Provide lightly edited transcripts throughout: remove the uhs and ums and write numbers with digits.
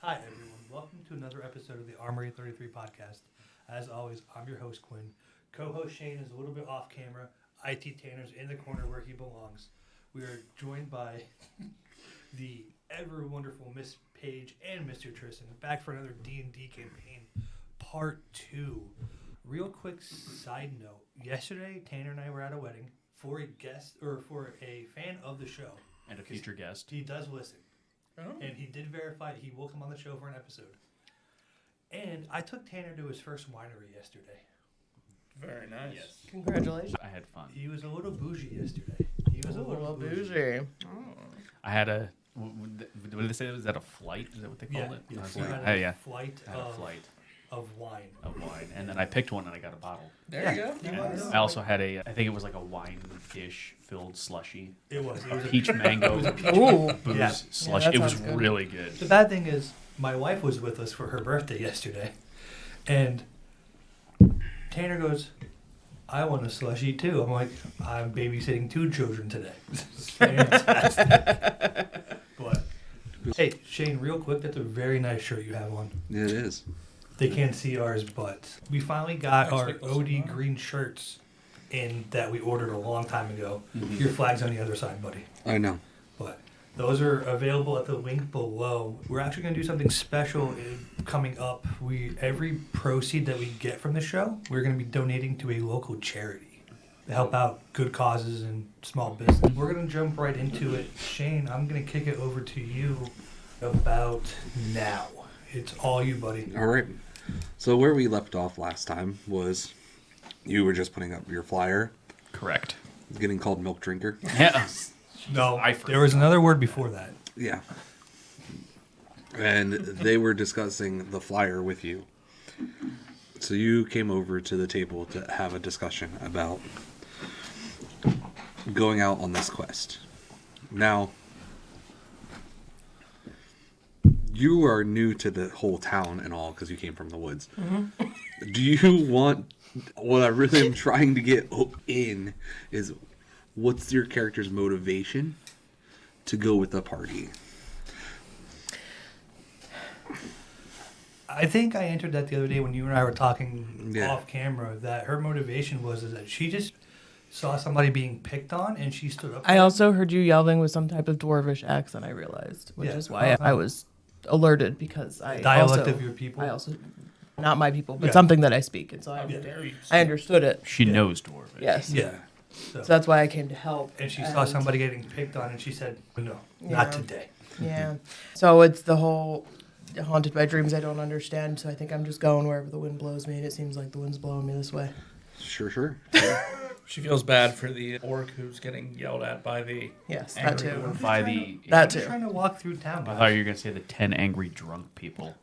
Hi, everyone. Welcome to another episode of the Armory 33 podcast. As always, I'm your host, Quinn. Co-host Shane is a little bit off camera. IT Tanner's in the corner where he belongs. We are joined by the ever wonderful Miss Paige and Mr. Tristan, back for another D&D campaign, part 2. Real quick side note. Yesterday, Tanner and I were at a wedding for a guest, or for a fan of the show. And a future guest. He does listen. Oh. And he did verify he will come on the show for an episode. And I took Tanner to his first winery yesterday. Very nice. Yes. Congratulations. I had fun. He was a little bougie yesterday. He was a little bougie. I had a... What did they say? Was that a flight? Is that what they called it? Yeah. A So you flight. had a Yeah. flight I had a flight of wine. of wine. And then I picked one and I got a bottle. There you go. And was. I also had I think it was like a wine-ish filled slushy. It was. It was Peach mango Ooh. booze Yeah. slush. Yeah, that It was sounds good. really good. The bad thing is, my wife was with us for her birthday yesterday. And Tanner goes, I want a slushie too. I'm like, I'm babysitting 2 children today. Fantastic. But, hey, Shane, real quick, that's a very nice shirt you have on. It is. They can't see ours, but we finally got our Expect those OD tomorrow. green shirts in that we ordered a long time ago. Mhm. Your flag's on the other side, buddy. I know. But those are available at the link below. We're actually going to do something special coming up. Every proceed that we get from the show, we're going to be donating to a local charity to help out good causes and small business. We're going to jump right into it. Shane, I'm going to kick it over to you about now. It's all you, buddy. All right. So where we left off last time was you were just putting up your flyer, Correct. getting called milk drinker. Yeah. No, I there was another word before that. Yeah. And they were discussing the flyer with you. So you came over to the table to have a discussion about going out on this quest. Now, you are new to the whole town and all because you came from the woods. Mm-hmm. Do you want... What I really am trying to get in is what's your character's motivation to go with the party? I think I entered that the other day when you and I were talking Yeah. off camera that her motivation was that she just saw somebody being picked on and she stood up. I also heard you yelling with some type of dwarvish accent, I realized, which Yeah. is why I was alerted because I Dialect also, of your people. I also, not my people, but Yeah. something that I speak, and so I, Yeah. I understood it. She knows Dwarvish. Yes. Yeah. So that's why I came to help. And she saw somebody getting picked on and she said, no, Yeah. not today. Yeah. So it's the whole haunted by dreams I don't understand. So I think I'm just going wherever the wind blows me, and it seems like the wind's blowing me this way. Sure. She feels bad for the orc who's getting yelled at by the Yes, that angry too. dwarf. By the... That I'm just too. trying to walk through town. I guys. thought you were going to say the 10 angry drunk people.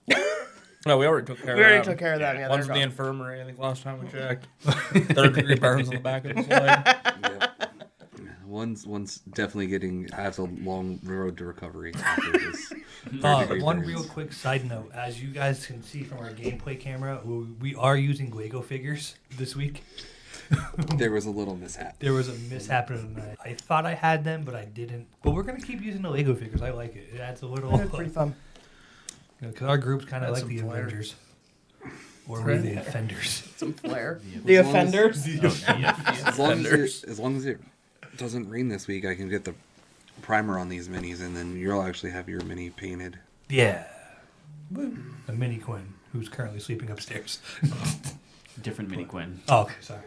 No, we already took care We of already them. took care of that. Yeah, One's they're in the gone. infirmary, I think, last time we checked. 3rd-degree burns on the back of his leg. Yep. One's definitely has a long road to recovery after this. third-degree One burns. real quick side note. As you guys can see from our gameplay camera, we are using Lego figures this week. There was a little mishap. There was a mishap in the night. I thought I had them, but I didn't. But we're going to keep using the Lego figures. I like it. It adds a little... It's pretty fun. Because our group's kind of That's like the some flair. Avengers. Or we're the Offenders. Some flair. As The long as- offenders. As long as it doesn't rain this week, I can get the primer on these minis, and then you'll actually have your mini painted. Yeah. A mini Quinn, who's currently sleeping upstairs. Different mini Quinn. Oh, okay. Sorry.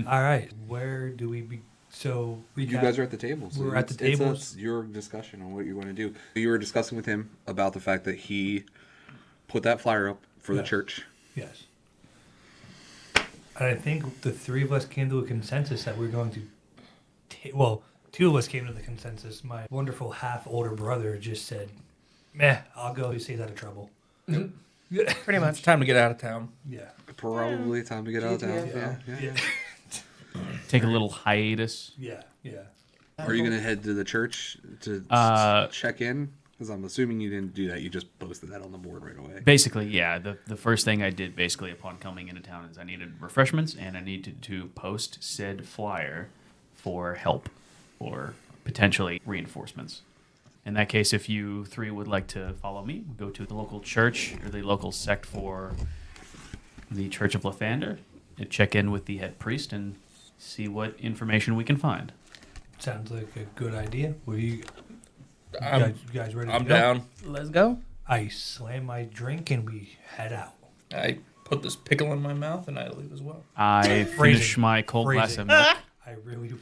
All right. Where do we be? So we You guys are at the table. So We're at the it's tables. your discussion on what you want to do. You were discussing with him about the fact that he put that flyer up for the Yes. church. Yes. And I think the 3 of us came to a consensus that we're going to... well, 2 of us came to the consensus. My wonderful half-older brother just said, meh, I'll go. He stays out of trouble. Pretty It's much. time to get out of town. Yeah. Probably time to get out of town. Yeah. Yeah. Take a little hiatus. Yeah. Yeah. Are you going to head to the church to check in? Because I'm assuming you didn't do that. You just posted that on the board right away. Basically, yeah. The first thing I did basically upon coming into town is I needed refreshments and I needed to post said flyer for help or potentially reinforcements. In that case, if you three would like to follow me, go to the local church or the local sect for the Church of Lathander and check in with the head priest and see what information we can find. Sounds like a good idea. You guys ready to I'm go? down. Let's go. I slam my drink and we head out. I put this pickle in my mouth and I leave as well. I finish my cold glass of milk. I really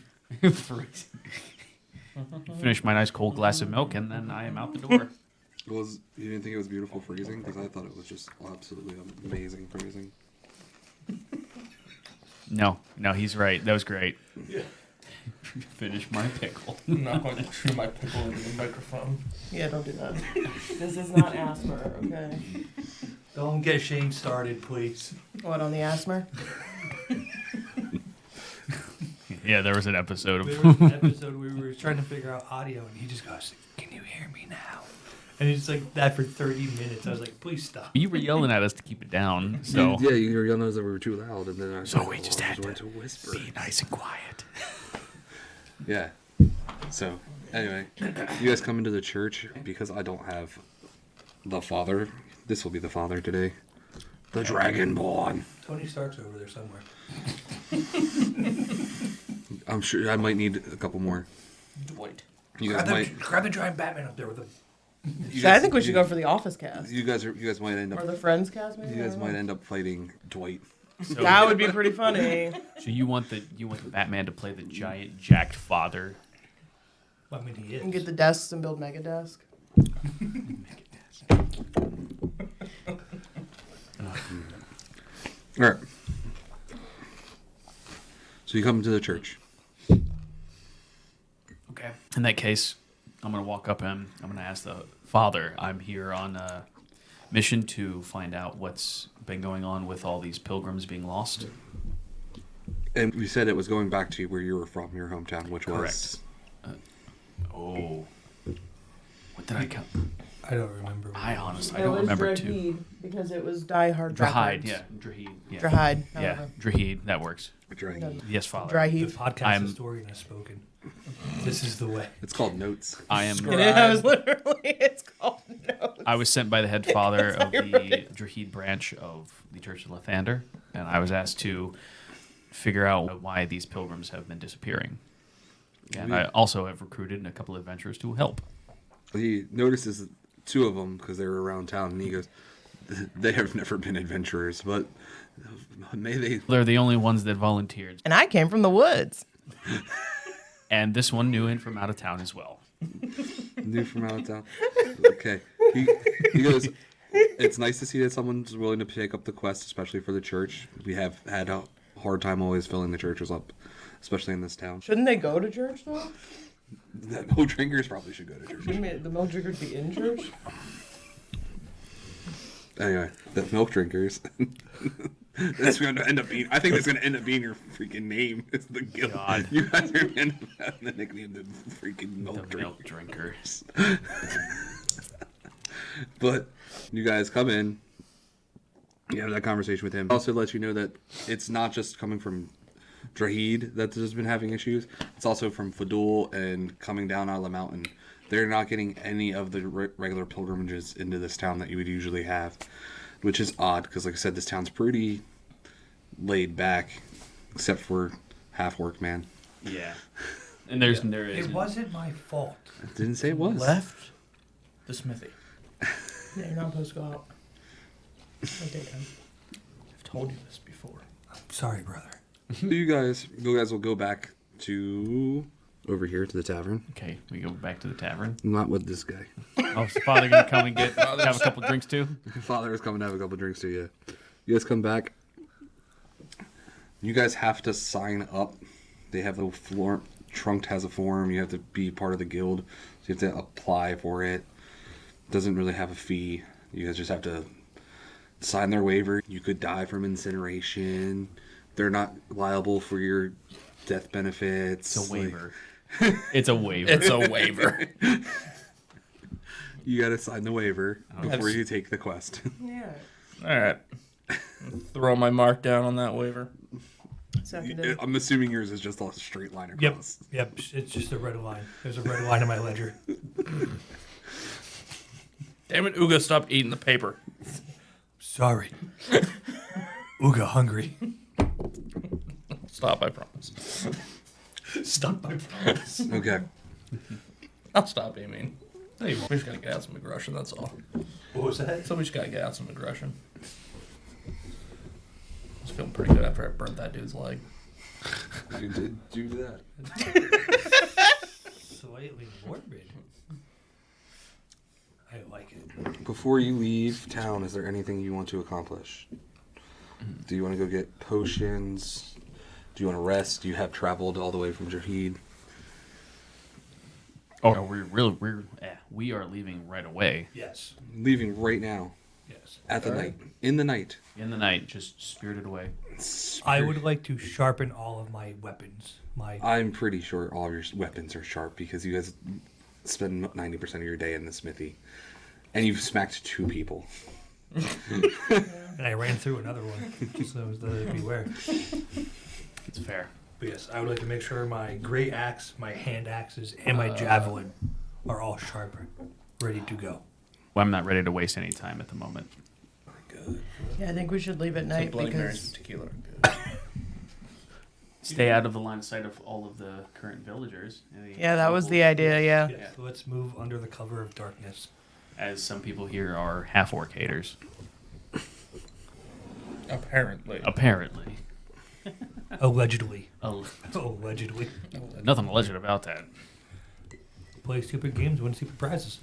Finish my nice cold glass of milk, and then I am out the door. You didn't think it was beautiful freezing? Because I thought it was just absolutely amazing freezing. No, he's right. That was great. Yeah. Finish my pickle. I'm not going to chew my pickle into the microphone. Yeah, don't do that. This is not asthma, okay? don't get Shane started, please. What, on the asthma? Yeah, there was an episode There of. was an episode where we were trying to figure out audio, and he just goes, "Can you hear me now?" And it's like that for 30 minutes. I was like, "Please stop." You were yelling at us to keep it down, so. Yeah, you were yelling at us that we were too loud, and then I So we just had went to to whisper. Be nice and quiet. Yeah. So anyway, you guys come into the church because I don't have the father. This will be the father today. The Dragonborn. Tony Stark's over there somewhere. I'm sure I might need a couple more. Dwight. You guys might. Grab the giant Batman up there with him. I think we should go for the Office cast. You guys might end Or up. the Friends cast, maybe? You I guys don't know. might end up fighting Dwight. So, That would be pretty funny. so you want the Batman to play the giant jacked father? I mean, he is. And get the desks and build mega desk. All right. So you come to the church. Okay. In that case, I'm gonna walk up and I'm gonna ask the father. I'm here on a mission to find out what's been going on with all these pilgrims being lost. And you said it was going back to where you were from, your hometown, which was. Oh. What did I count? I don't remember. I honestly I don't remember too. Because it was Die Hard Drahide, backwards. yeah. Drahide. Yeah. Drahide. Yeah. however. Drahide, that works. Dragon. Yes, father. Dry The heave. podcast I'm- historian has spoken. This is the way. It's called Notes. I am It was literally, it's called Notes. I was sent by the head father of how the you wrote it. Drahid branch of the Church of Lathander, and I was asked to figure out why these pilgrims have been disappearing. And I also have recruited a couple of adventurers to help. He notices two of them because they were around town, and he goes, "They have never been adventurers, but may they." They're the only ones that volunteered. And I came from the woods. And this one knew in from out of town as well. New from out of town. Okay. He goes, "It's nice to see that someone's willing to take up the quest, especially for the church. We have had a hard time always filling the churches up, especially in this town. Shouldn't they go to church, though? The milk drinkers probably should go to church. Shouldn't the milk drinkers be in church? Anyway, the milk drinkers. That's going to end up being. I think that's going to end up being your freaking name. It's the guild. God. You guys are going to end up having the nickname the freaking milk The drinkers. milk drinkers. But you guys come in. You have that conversation with him. Also lets you know that it's not just coming from Drahid that has been having issues. It's also from Fadul and coming down out of the mountain. They're not getting any of the regular pilgrimages into this town that you would usually have, which is odd because, like I said, this town's pretty laid back, except for Half Work Man. Yeah. And there is. It wasn't my fault. I didn't say it was. Left the smithy. Yeah, you're not supposed to go out. I've told you this before. I'm sorry, brother. So you guys will go back to over here to the tavern. Okay, we go back to the tavern. Not with this guy. Oh, is the father gonna come and have a couple drinks too? Father is coming to have a couple drinks too. Yeah. You guys come back. You guys have to sign up. They have the form. Trunk has a form. You have to be part of the guild. So you have to apply for it. Doesn't really have a fee. You guys just have to sign their waiver. You could die from incineration. They're not liable for your death benefits. It's a waiver. It's a waiver. It's a waiver. You gotta sign the waiver before That's- you take the quest. Yeah. All right. Throw my mark down on that waiver. Seconded. I'm assuming yours is just a straight line Yep. across. Yep. It's just a red line. There's a red line in my ledger. Damn it, Uga, stop eating the paper. Sorry. Ooga hungry. Stop, I promise. Stop my promise. Okay. I'll stop aiming. We just gotta get out some aggression, that's all. What was that? So we just gotta get out some aggression. I was feeling pretty good after I burnt that dude's leg. You did do that. Slightly morbid. I like it. Before you leave town, is there anything you want to accomplish? Do you want to go get potions? Do you want to rest? Do you have traveled all the way from Jahid? Oh, no, we are leaving right away. Yes. Leaving right now. Yes. At the All right. night. In the night. In the night, just spirited away. I would like to sharpen all of my weapons. I'm pretty sure all of your weapons are sharp because you guys spend 90% of your day in the smithy. And you've smacked 2 people. And I ran through another one, just so that beware. It's fair. But yes, I would like to make sure my great axe, my hand axes, and my javelin are all sharp, ready to go. Well, I'm not ready to waste any time at the moment. Good. Yeah, I think we should leave at Some night Bloody Marys because and tequila are good. Stay out of the line of sight of all of the current villagers. Any yeah, that was the locals, idea. Yeah. Yes, let's move under the cover of darkness. As some people here are half-orc haters. Apparently. Apparently. Allegedly. Oh, Allegedly. nothing alleged about that. Play stupid games, win stupid prizes.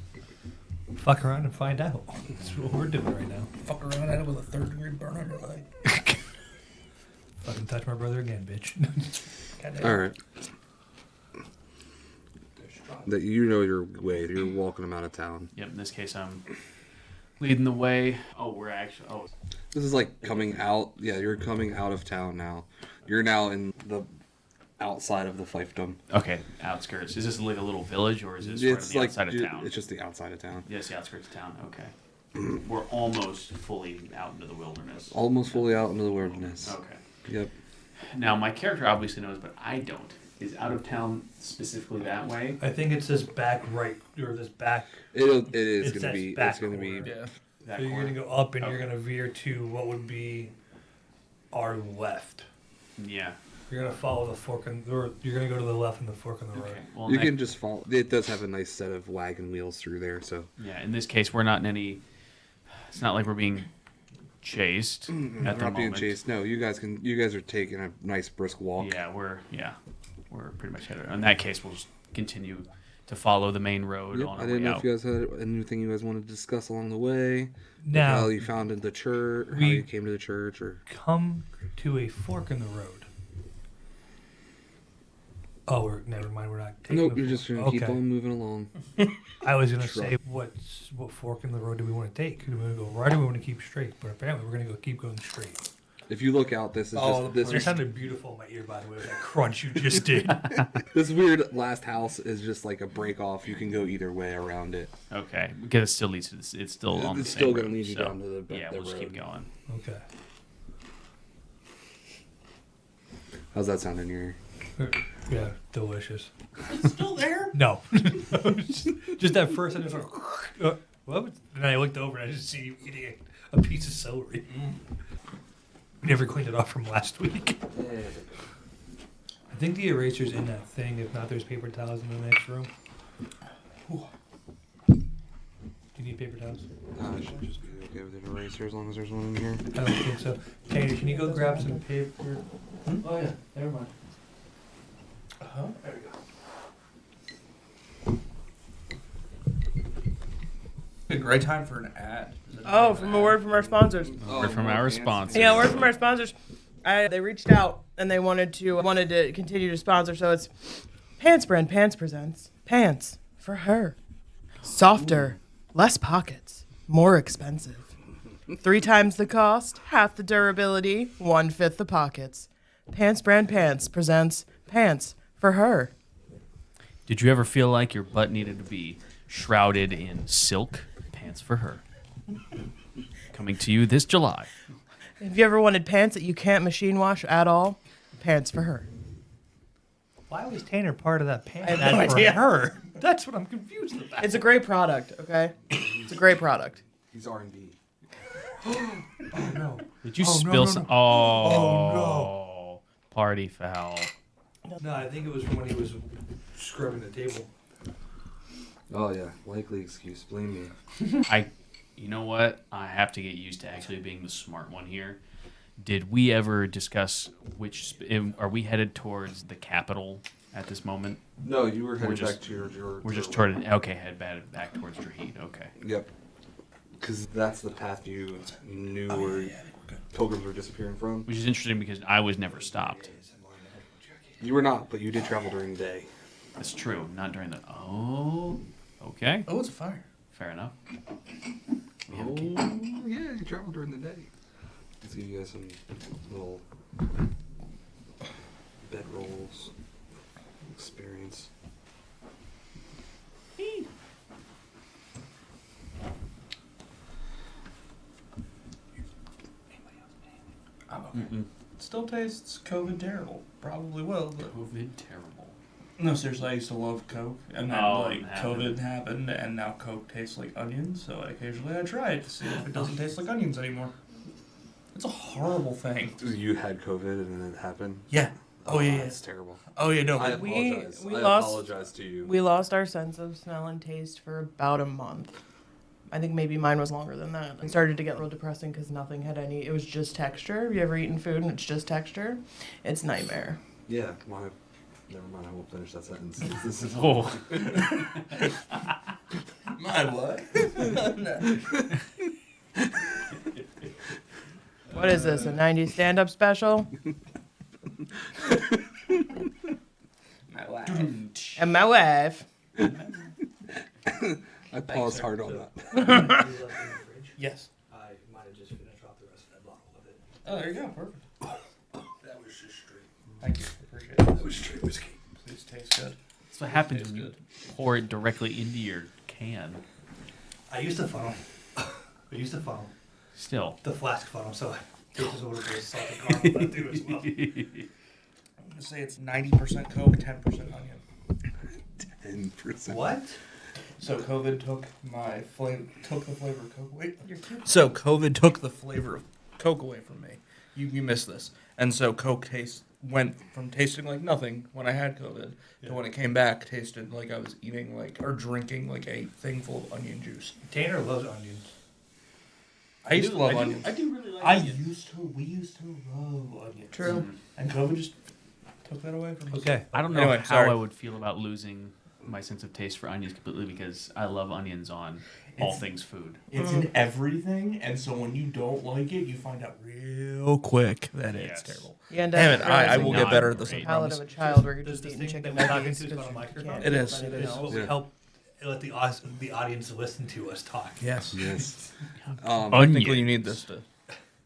Fuck around and find out. That's what we're doing right now. Fuck around at it with a 3rd-degree burn on your leg. Fucking touch my brother again, bitch. Alright. That you know your way. You're walking them out of town. Yep, in this case, I'm leading the way. Oh, we're actually... Oh, This is like coming out. Yeah, you're coming out of town now. You're now in the outside of the fiefdom. okay, outskirts. Is this like a little village, or is this It's right on the like outside of town? It's just the outside of town. Yes, the outskirts of town. Okay. We're almost fully out into the wilderness. Almost fully out into the wilderness. Okay. Yep. Now, my character obviously knows, but I don't. Is out of town specifically that way? I think it's this back right, or this back. It is It's going to that be. back It's going to be. corner. Yeah. That So you're corner? going to go up and Okay. you're going to veer to what would be our left. Yeah. You're going to follow the fork, or you're going to go to the left and the fork on the Okay. road. Well, You in that- can just follow. It does have a nice set of wagon wheels through there, so. Yeah, in this case, we're not in any. It's not like we're being chased at We're the not being moment. chased. No, you guys can. You guys are taking a nice brisk walk. Yeah, we're pretty much headed. In that case, we'll just continue to follow the main road Yep, on I our didn't way know out. if you guys had anything you guys wanted to discuss along the way. Now, How you found in the church, how we- you came to the church, or come to a fork in the road. Oh, never mind. We're not taking. nope, the you're fork. just gonna keep Okay. on moving along. I was gonna Shrub. say, what fork in the road do we want to take? Do we want to go right or we want to keep straight? But apparently, we're gonna keep going straight. If you look out, this is Oh, just That this. sounded beautiful in my ear, by the way, with that crunch you just did. This weird last house is just like a break off. You can go either way around it. Okay, because it still leads to this. It's still on the It's same still road, gonna lead you so, down to the yeah. the We'll just keep road. going. Okay. How's that sound in your ear? Yeah, delicious. It's still there? No, just that first, I just went, what? And then I looked over and I just see you eating a piece of celery. We never cleaned it off from last week. I think the eraser's in that thing. If not, there's paper towels in the next room. Do you need paper towels? I should just be okay with an eraser as long as there's one in here. I don't think so. Tanner, can you go grab some paper? Oh yeah, never mind. Uh-huh. There we go. A great time for an ad. Oh, from a word from our sponsors. Word from our sponsors. Yeah, word from our sponsors. They reached out and they wanted to continue to sponsor. So it's Pants Brand Pants presents Pants for Her. Softer, less pockets, more expensive. 3 times the cost, half the durability, 1/5 the pockets. Pants Brand Pants presents Pants for Her. Did you ever feel like your butt needed to be shrouded in silk? Pants for her. Coming to you this July. Have you ever wanted pants that you can't machine wash at all? Pants for her. Why was Tanner part of that pants I have ad no for idea. her? That's what I'm confused about. It's a great product, okay? It's a great product. He's R&B. Oh no. Did you Oh, no, spill no, some? no. Oh, party foul. No, I think it was from when he was scrubbing the table. Oh yeah, likely excuse. Blame me. You know what? I have to get used to actually being the smart one here. Did we ever discuss are we headed towards the capital at this moment? No, you were headed just- back to your. We're just head back towards Drahid. Okay. Yep. Because that's the path you knew where pilgrims were disappearing from. Which is interesting because I was never stopped. You were not, but you did travel during the day. That's true. Not during the. Oh. Okay. Oh, it's a fire. Fair enough. Oh, yeah, you traveled during the day. Let's give you guys some little bedrolls experience. I'm okay. Still tastes COVID terrible. Probably will, but COVID terrible. no, seriously, I used to love Coke, and then Oh, like it happened. COVID happened, and now Coke tastes like onions. So occasionally I try it to see if it doesn't taste like onions anymore. It's a horrible thing. You had COVID and then it happened? Yeah. Oh yeah. That's terrible. Oh yeah. No. I but- apologize. we I lost- apologize to you. We lost our sense of smell and taste for about a month. I think maybe mine was longer than that. It started to get real depressing because nothing had any. It was just texture. Have you ever eaten food and it's just texture? It's nightmare. Yeah, never mind. I won't finish that sentence. This is Oh. My what? What is this? A '90s stand-up special? My wife. And my wife. I paused hard on that. You left it in the fridge. Yes. I might have just finished off the rest of that bottle of it. Oh, there you go. Perfect. That was just straight. Thank you. Appreciate it. That was straight whiskey. Please taste good. That's what happens Tastes when you good. pour it directly into your can. I used to funnel. Still. The flask funnel, so it tastes a little bit of salted caramel that do as well. I'm gonna say it's 90% Coke, 10% onion. 10%. What? So COVID took the flavor of Coke away. So COVID took the flavor of Coke away from me. You missed this, and so Coke went from tasting like nothing when I had COVID to when it came back tasted like I was eating or drinking like a thing full of onion juice. Tanner loves onions. I used to love onions. I do really like We used to love onions. True. And COVID just took that away from us. Okay. I don't know Anyway, how sorry. I would feel about losing my sense of taste for onions completely because I love onions on all things food. It's in everything, and so when you don't like it, you find out real quick that it's Yes. terrible. You end Damn up it, I will Not get better at this. great. I palate promise. of a child where you're Does just this eating thing chicken that we're talking nuggets to is because on a you microphone? can't It do is. anything This is else. what would help let the audience listen to us talk. Yes. Yes. Technically, you need this to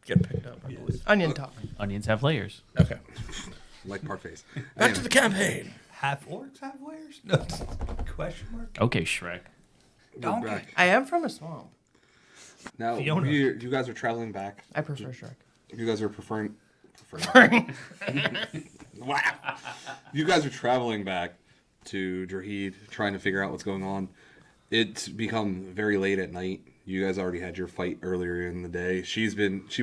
get picked up, I believe. Onion talk. Onions have layers. Okay. Like parfaits. Back to the campaign. Half orcs have layers? No. Question mark? Okay, Shrek. We're Donkey. back. I am from a swamp. Now, Fiona. you guys are traveling back. I prefer Shrek. You guys are preferring. Wow. You guys are traveling back to Drahid, trying to figure out what's going on. It's become very late at night. You guys already had your fight earlier in the day. She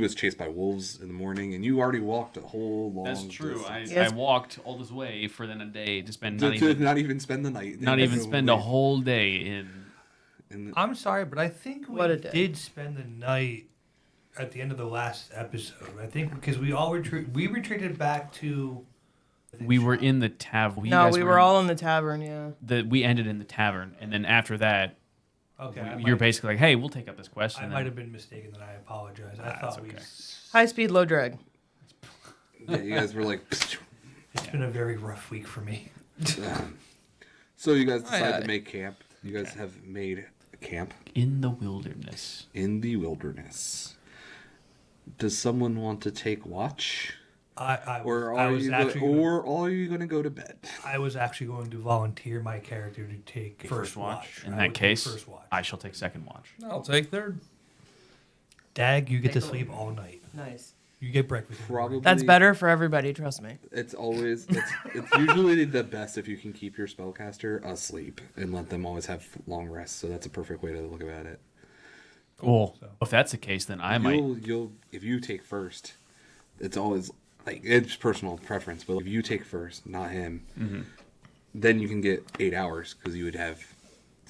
was chased by wolves in the morning, and you already walked a whole long. That's true. distance. Yes. I walked all this way for then a day to spend To not even spend the night. not even spend a whole day in. I'm sorry, but I think we What a day. did spend the night at the end of the last episode. I think because we all retreated back to. We were in the tavern. No, we were all in the tavern, yeah. We ended in the tavern, and then after that, Okay. I you're might- basically like, "Hey, we'll take up this quest." I and might then- have been mistaken. Then I apologize. I That's thought we. okay. High speed, low drag. Yeah, you guys were like. It's been a very rough week for me. So you guys decided aye. to make camp. You guys have made a camp in the wilderness. in the wilderness. Does someone want to take watch? Or I are was you actually going to go to bed? I was actually going to volunteer my character to take first watch. In I that would take case, first watch. I shall take second watch. I'll take third. Dag, you get to Take a sleep all night. Nice. You get breakfast. Probably That's better for everybody. Trust me. It's usually the best if you can keep your spellcaster asleep and let them always have long rests. So that's a perfect way to look at it. Well, So- if that's the case, then I might. You'll if you take first, it's always like it's personal preference. But if you take first, not him, then you can get 8 hours because you would have.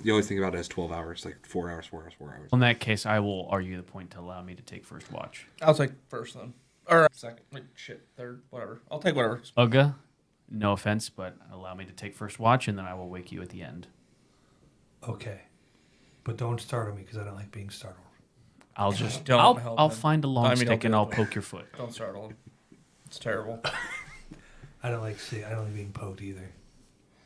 You always think about it as 12 hours, like 4 hours, 4 hours, 4 hours. In that case, I will argue the point to allow me to take first watch. I'll take first then. Or second. Like, shit. Third. Whatever. I'll take whatever. Uga, no offense, but allow me to take first watch, and then I will wake you at the end. Okay. But don't startle me because I don't like being startled. I'll just Don't I'll help I'll him. find a long I mean, stick don't and do I'll it. poke your foot. Don't startle him. It's terrible. I don't like being poked either.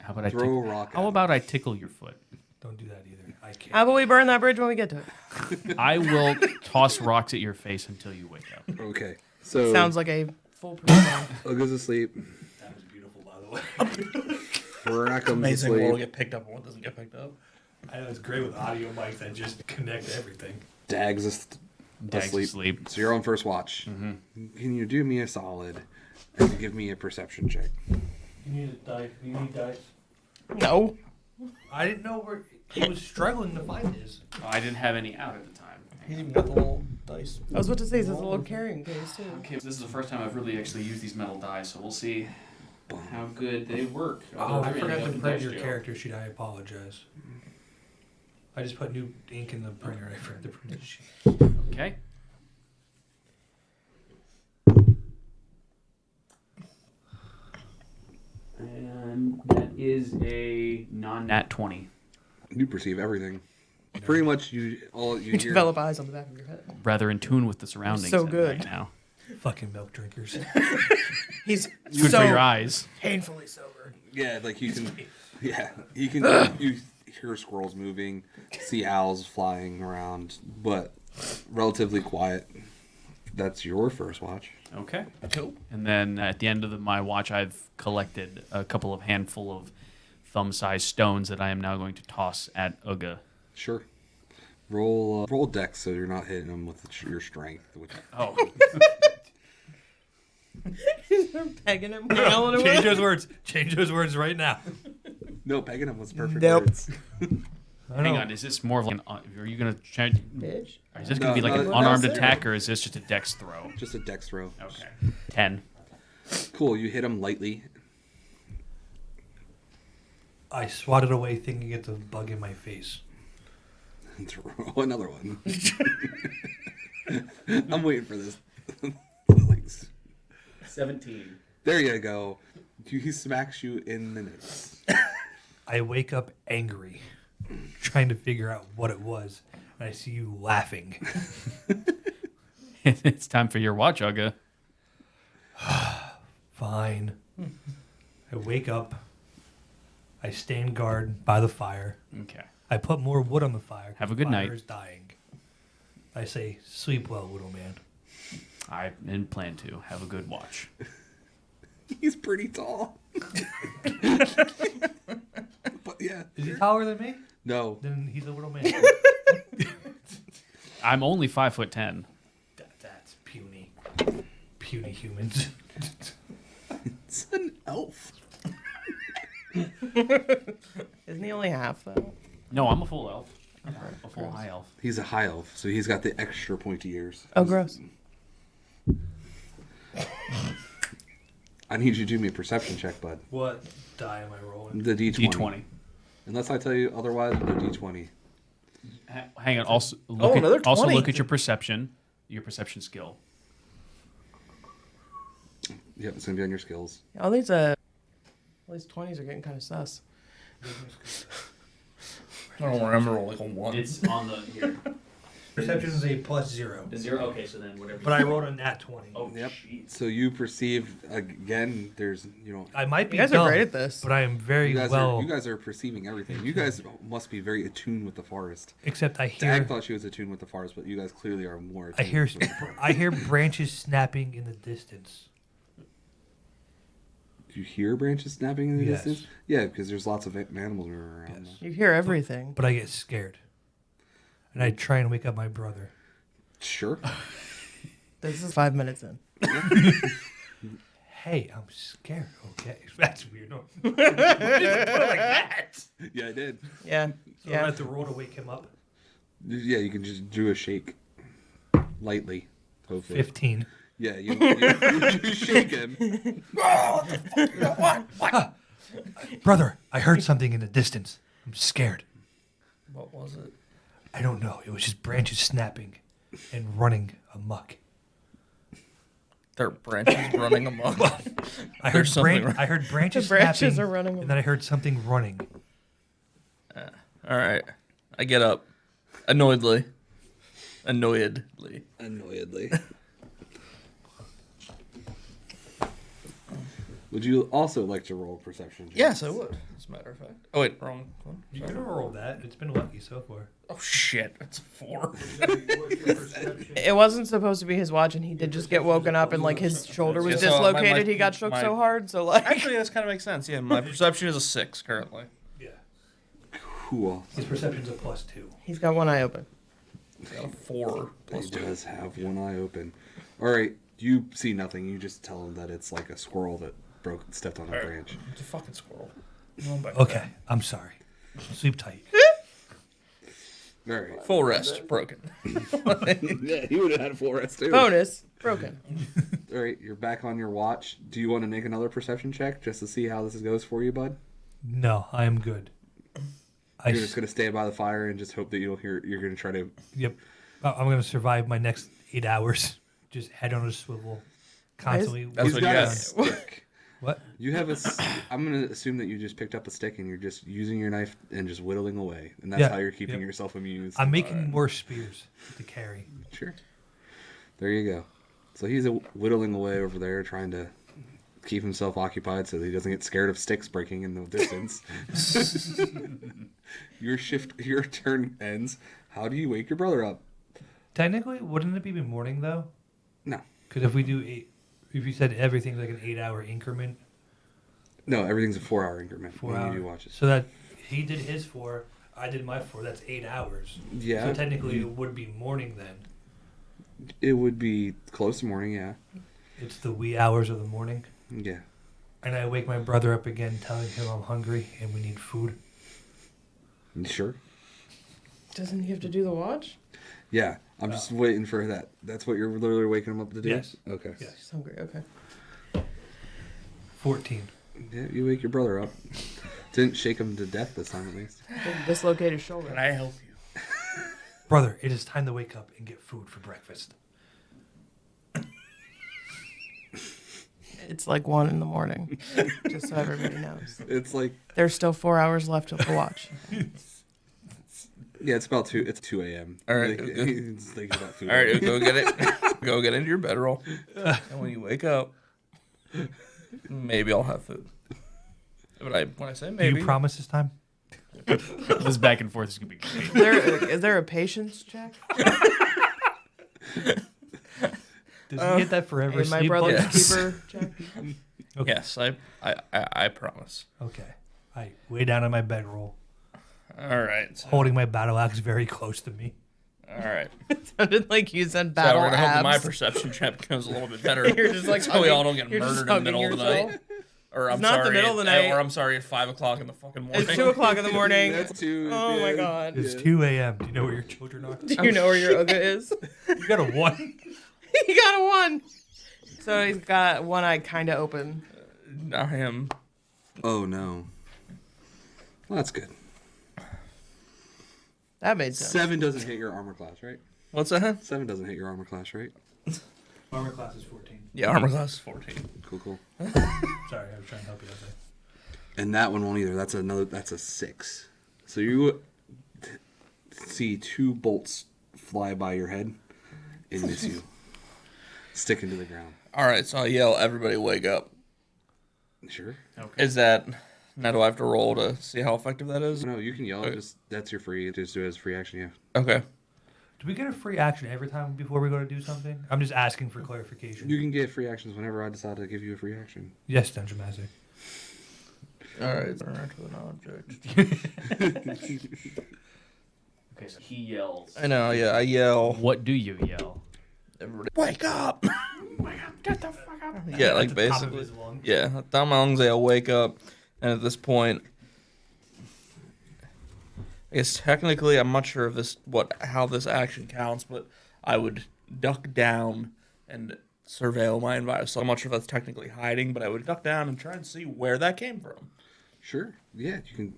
How about I Throw a rock. How at about I tickle your foot? Don't do that either. I can't. How about we burn that bridge when we get to it? I will toss rocks at your face until you wake up. him. Okay. So Sounds like a foolproof plan. Uga's asleep. That was beautiful, by the way. Rackhams Amazing what will asleep. get picked up and what doesn't get picked up. I know it's great with audio mics that just connect everything. Dag's Dag's asleep. asleep. So you're on first watch. Can you do me a solid and give me a perception check? You need a dice. You need dice. No. I didn't know where he was struggling to find his. Oh, I didn't have any out at the time. He's even got the little dice. I was about to say, this is a little carrying case, too. Okay, so this is the first time I've really actually used these metal die, so we'll see how good they work. Oh, I They're forgot in to the print dice your jail. character sheet. I apologize. I just put new ink in the printer. I forgot to print the sheet. Okay. And that is a non-nat 20. You perceive everything. Pretty much you You hear. develop eyes on the back of your head. Rather in tune with the surroundings So than good. right now. Fucking milk drinkers. He's It's good so for your eyes. painfully sober. Yeah, like you can. Yeah, you can. You hear squirrels moving, see owls flying around, but relatively quiet. That's your first watch. Okay. Cool. And then at the end of my watch, I've collected a couple of handful of thumb-sized stones that I am now going to toss at Uga. Sure. Roll dex so you're not hitting them with your strength. Which, Oh. Pegging him, nailing him. Change those words. Change those words right now. no, pegging them was perfect Nope. words. Hang on, is this more of like are you going to try? Bitch. Is this going to be No, like an no, unarmed no, attack, or is this just a dex throw? Just a dex throw. Okay. 10. Cool. You hit him lightly. I swatted away thinking it's a bug in my face. Throw another one. I'm waiting for this. Like, 17. there you go. He smacks you in the nose. I wake up angry, trying to figure out what it was, and I see you laughing. It's time for your watch, Uga. Fine. I wake up. I stand guard by the fire. Okay. I put more wood on the fire. 'cause Have a the good fire night. is dying. I say, sleep well, little man. I didn't plan to. Have a good watch. He's pretty tall. But yeah. Is he taller than me? No. Then he's a little man. I'm only 5'10". That's puny. Puny humans. It's an elf. Isn't he only half, though? No, I'm a full elf. A full high elf. He's a high elf, so he's got the extra pointy ears. Oh, gross. I need you to do me a perception check, bud. What die am I rolling? The D20. D20. Unless I tell you otherwise, the D20. Hang on. Also look another at, also 20. look at your perception skill. Yep, it's going to be on your skills. All these 20s are getting kind of sus. I don't remember like a 1. It's on the here. Perception is a +0. The 0. Okay, so then whatever. But I rolled a nat 20. Oh, Yep. jeez. So you perceive, again, there's, I might be You guys dumb, are great at this. but I am very you well. guys are perceiving everything. You guys must be very attuned with the forest. Except I Dag hear, thought she was attuned with the forest, but you guys clearly are more attuned I hear, with the forest. I hear branches snapping in the distance. Do you hear branches snapping in the Yes. distance? Yeah, because there's lots of animals moving around. Yes. You hear everything. But I get scared, and I try and wake up my brother. Sure. This is 5 minutes in. Hey, I'm scared. Okay, that's weird. No. Why did you put it like that? Yeah, I did. Yeah. So I have to roll to wake him up. Yeah, you can just do a shake. Lightly, hopefully. 15. Yeah, you shake him. Brother, I heard something in the distance. I'm scared. What was it? I don't know. It was just branches snapping and running amok. There are branches running amok. I heard, There's something I heard branches The branches snapping, are running and then I heard something running. All right. I get up. Annoyedly. Annoyedly. Would you also like to roll perception? James? Yes, I would, as a matter of fact. Oh, wait, wrong one. You Sorry. could have rolled that. It's been lucky so far. Oh, shit. It's 4. It wasn't supposed to be his watch, and he did just get woken up, and like his shoulder was Yeah, so dislocated. He got shook so hard, so like. Actually, that kind of makes sense. Yeah, my perception is a 6 currently. Yeah. Cool. His perception's a +2. He's got one eye open. I got a 4 He plus 2. does have one eye open. All right, you see nothing. You just tell him that it's like a squirrel that stepped on a Alright. branch. It's a fucking squirrel. Going back to Okay, I'm sorry. Sleep tight. All right. Full rest, broken. Yeah, he would have had 4 rest too. Bonus broken. All right, you're back on your watch. Do you want to make another perception check just to see how this goes for you, bud? No, I am good. You're just gonna stay by the fire and just hope that you're gonna try to. Yep. I'm going to survive my next 8 hours. Just head on a swivel. Constantly. That's He's what got you a got. stick. What? You have a. I'm gonna assume that you just picked up a stick and you're just using your knife and just whittling away, and that's Yeah, how you're keeping yep. yourself amused. I'm making more spears to carry. Sure. There you go. So he's whittling away over there, trying to keep himself occupied so that he doesn't get scared of sticks breaking in the distance. Your turn ends. How do you wake your brother up? Technically, wouldn't it be morning though? No. Because if we do if you said everything's like an 8-hour increment, No, everything's a 4-hour increment 4 when hours. you do watches. So that he did his 4, I did my 4. That's 8 hours. Yeah. So technically, it would be morning then. It would be close to morning, yeah. It's the wee hours of the morning, Yeah. and I wake my brother up again, telling him I'm hungry and we need food. Sure. Doesn't he have to do the watch? Yeah. I'm just waiting for that. That's what you're literally waking him up to do? Yes. Okay. Yes. He's hungry. Okay. 14. Yeah, you wake your brother up. Didn't shake him to death this time, at least. Didn't dislocate his shoulder. Can I help you? Brother, it is time to wake up and get food for breakfast. It's like 1 a.m. Just so everybody knows. It's like, There's still 4 hours left of the watch. yeah, it's about 2. It's 2 a.m. All right, Like, okay. he's thinking about food. All right, go get it. Go get into your bedroll. And when you wake up, maybe I'll have food. But when I say Do maybe, you promise this time? This back and forth is gonna be great. Is there a patience check? Does he get that forever Hey, my sleep brother's bug? Yes. keeper check? Okay. yes, I promise. Okay. I lay down on my bedroll, All right. holding my battle axe very close to me. All right. Sounded like you said So battle we're gonna hope that my abs. perception check goes a little bit better. You're just like so we all don't hugging- get you're just murdered in the hugging middle of the yourself. night. Or I'm not the sorry, middle of the night. Or I'm sorry, at 5 o'clock in the fucking morning. It's 2 o'clock in the morning. That's 2. Oh my yeah. god. It's 2 a.m. Do you know where your children are? Do you know where your Uga is? You got a 1? He got a 1. So he's got one eye kind of open. I am. Oh, no. Well, that's good. That made sense. 7 doesn't hit your armor class, right? What's that? 7 doesn't hit your armor class, right? Armor class is 14. Yeah, armor class is 14. Cool. Sorry, I was trying to help you out there. And that one won't either. That's a 6. So you see 2 bolts fly by your head and miss you. Stick into the ground. All right, so I yell, "Everybody, wake up!" Sure. Okay. Is that now? Do I have to roll to see how effective that is? No, you can yell. Okay. Just that's your free. Just do it as a free action. Yeah. Okay. Do we get a free action every time before we go to do something? I'm just asking for clarification. You can get free actions whenever I decide to give you a free action. Yes, Dungeon Master. All right. Interact with an object. Okay, so he yells. I know. Yeah, I yell. What do you yell? Everybody, wake up! Wake up! Yeah, like At the top of basically. his lungs. Yeah, at the top of my lungs, I'll wake up, and at this point, I guess technically, I'm not sure if how this action counts, but I would duck down and surveil my environment. So I'm not sure if that's technically hiding, but I would duck down and try and see where that came from. Sure. Yeah, you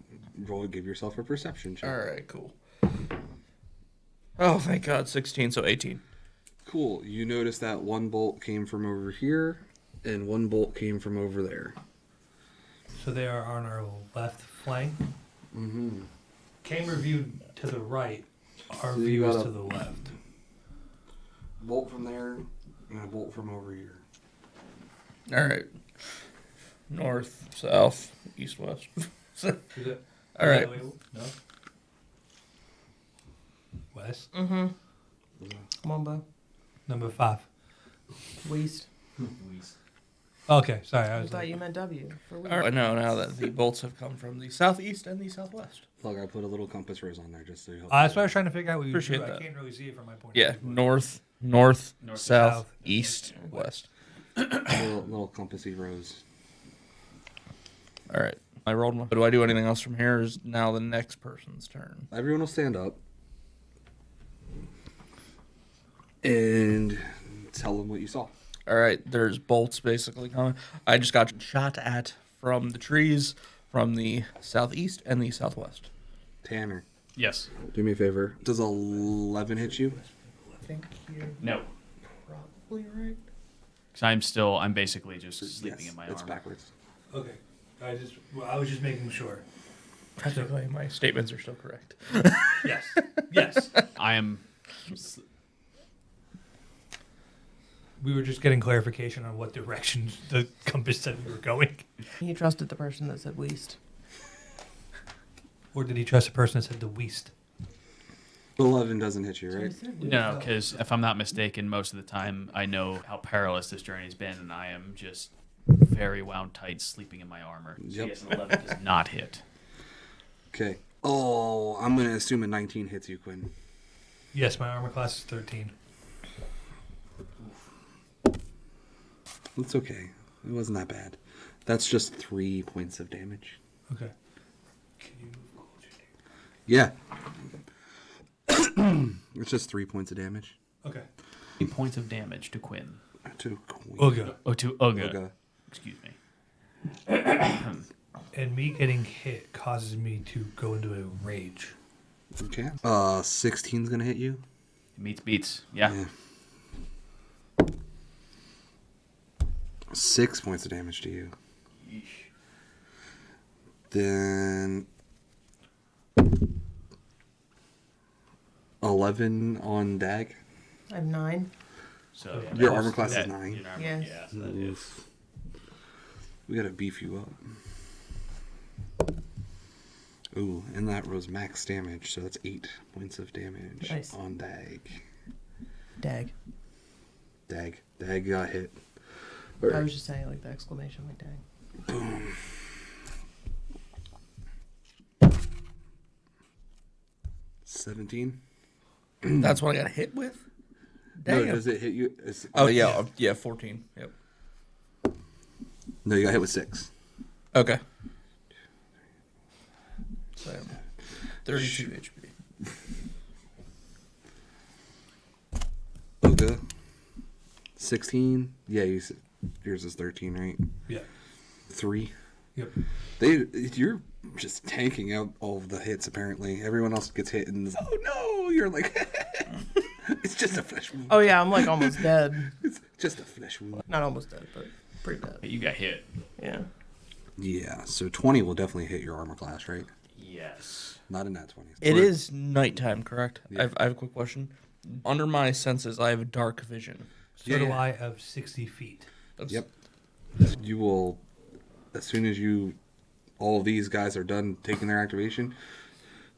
can give yourself a perception check. All right, cool. Oh, thank God, 16, so 18. Cool. You notice that one bolt came from over here, and one bolt came from over there. So they are on our left flank. Mm-hmm. Camera view to the right. Our So you view is got to a- the left. Bolt from there, and a bolt from over here. All right. North, south, east, west. Is it? All right. No. West. Mm-hmm. Come on, Bo. Number 5. West. Okay, sorry. I I was thought like, you meant W for west. All right. I know now that the bolts have come from the southeast and the southwest. Look, I put a little compass rose on there just so you help. that's what I was trying to figure out what you Appreciate drew. I that. can't really see it from my point Yeah, of view. north, North, south, south, east, west. little compassy rose. All right. I rolled my. Do I do anything else from here? Or is now the next person's turn? Everyone will stand up and tell them what you saw. All right. There's bolts basically coming. I just got shot at from the trees from the southeast and the southwest. Tanner, Yes. do me a favor. Does 11 hit you? I think you're No. probably right. Because I'm basically just sleeping Yes, in my it's armor. backwards. Okay. I was just making sure. Technically, my statements are still correct. Yes. Yes. I am. We were just getting clarification on what direction the compass said we were going. He trusted the person that said west. Or did he trust the person that said the west? 11 doesn't hit you, right? No, because if I'm not mistaken, most of the time I know how perilous this journey's been, and I am just very wound tight, sleeping in my armor. So Yep. yes, an 11 does not hit. Okay. Oh, I'm going to assume a 19 hits you, Quinn. Yes, my armor class is 13. It's okay. It wasn't that bad. That's just 3 points of damage. Okay. Can you move closer? Yeah. It's just 3 points of damage. Okay. 8 points of damage to Quinn. To Queen. Uga. Oh, to Uga. Uga. Excuse me. And me getting hit causes me to go into a rage. Okay. 16's going to hit you. Meets beats. Yeah. 6 points of damage to you. Yeesh. Then 11 on Dag. I have 9. So yeah, Your that armor was- class is that- 9. your armor- Yes. Yeah, so that is. Oof. We gotta beef you up. Ooh, and that was max damage, so that's 8 points of damage Nice. on Dag. Dag. Dag got hit. I was just saying like the exclamation like dag. Boom. 17. That's what I got hit with. No, Damn. does it hit you? Oh yeah, 14. Yep. No, you got hit with 6. Okay. So, 32 HP. Oga. 16. Yeah, yours is 13, right? Yeah. 3. Yep. You're just tanking out all of the hits. Apparently, everyone else gets hit, and oh no, you're like, it's just a flesh wound. Oh yeah, I'm like almost dead. It's just a flesh wound. Not almost dead, but pretty dead. You got hit. Yeah. Yeah, so 20 will definitely hit your armor class, right? Yes. Not in that 20. It is nighttime, correct? Yeah. I have a quick question. Under my senses, I have dark vision. So do I of 60 feet. Yep. You will, as soon as all of these guys are done taking their activation,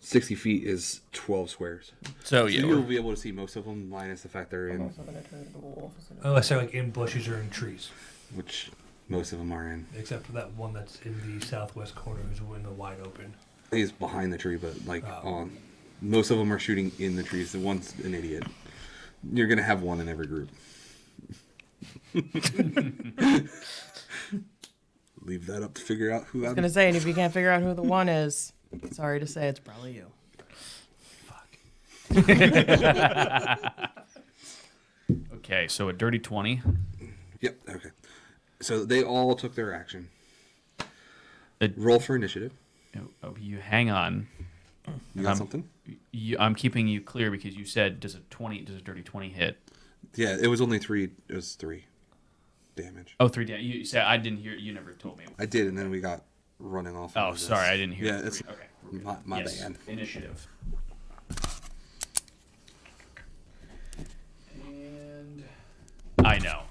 60 feet is 12 squares. So So yeah, you'll be able to see most of them, minus the fact they're in, I'm gonna turn into a wolf. Unless they're like in bushes or in trees. which most of them are in. Except for that one that's in the southwest corner who's in the wide open. He's behind the tree, but like Oh. on. Most of them are shooting in the trees. The one's an idiot. You're gonna have one in every group. Leave that up to figure out who I was that gonna is. say, and if you can't figure out who the one is, sorry to say, it's probably you. Okay, so a dirty 20. Yep. Okay. So they all took their action. It- Roll for initiative. Oh, you hang on. You got something? I'm keeping you clear because you said does a dirty 20 hit? Yeah, it was only 3. It was 3 damage. Oh, 3 damage. You said I didn't hear. You never told me. I did, and then we got running off. Oh, into this. sorry, I didn't hear. Yeah, the it's three. Okay. my Yes, bad. Initiative. And I know.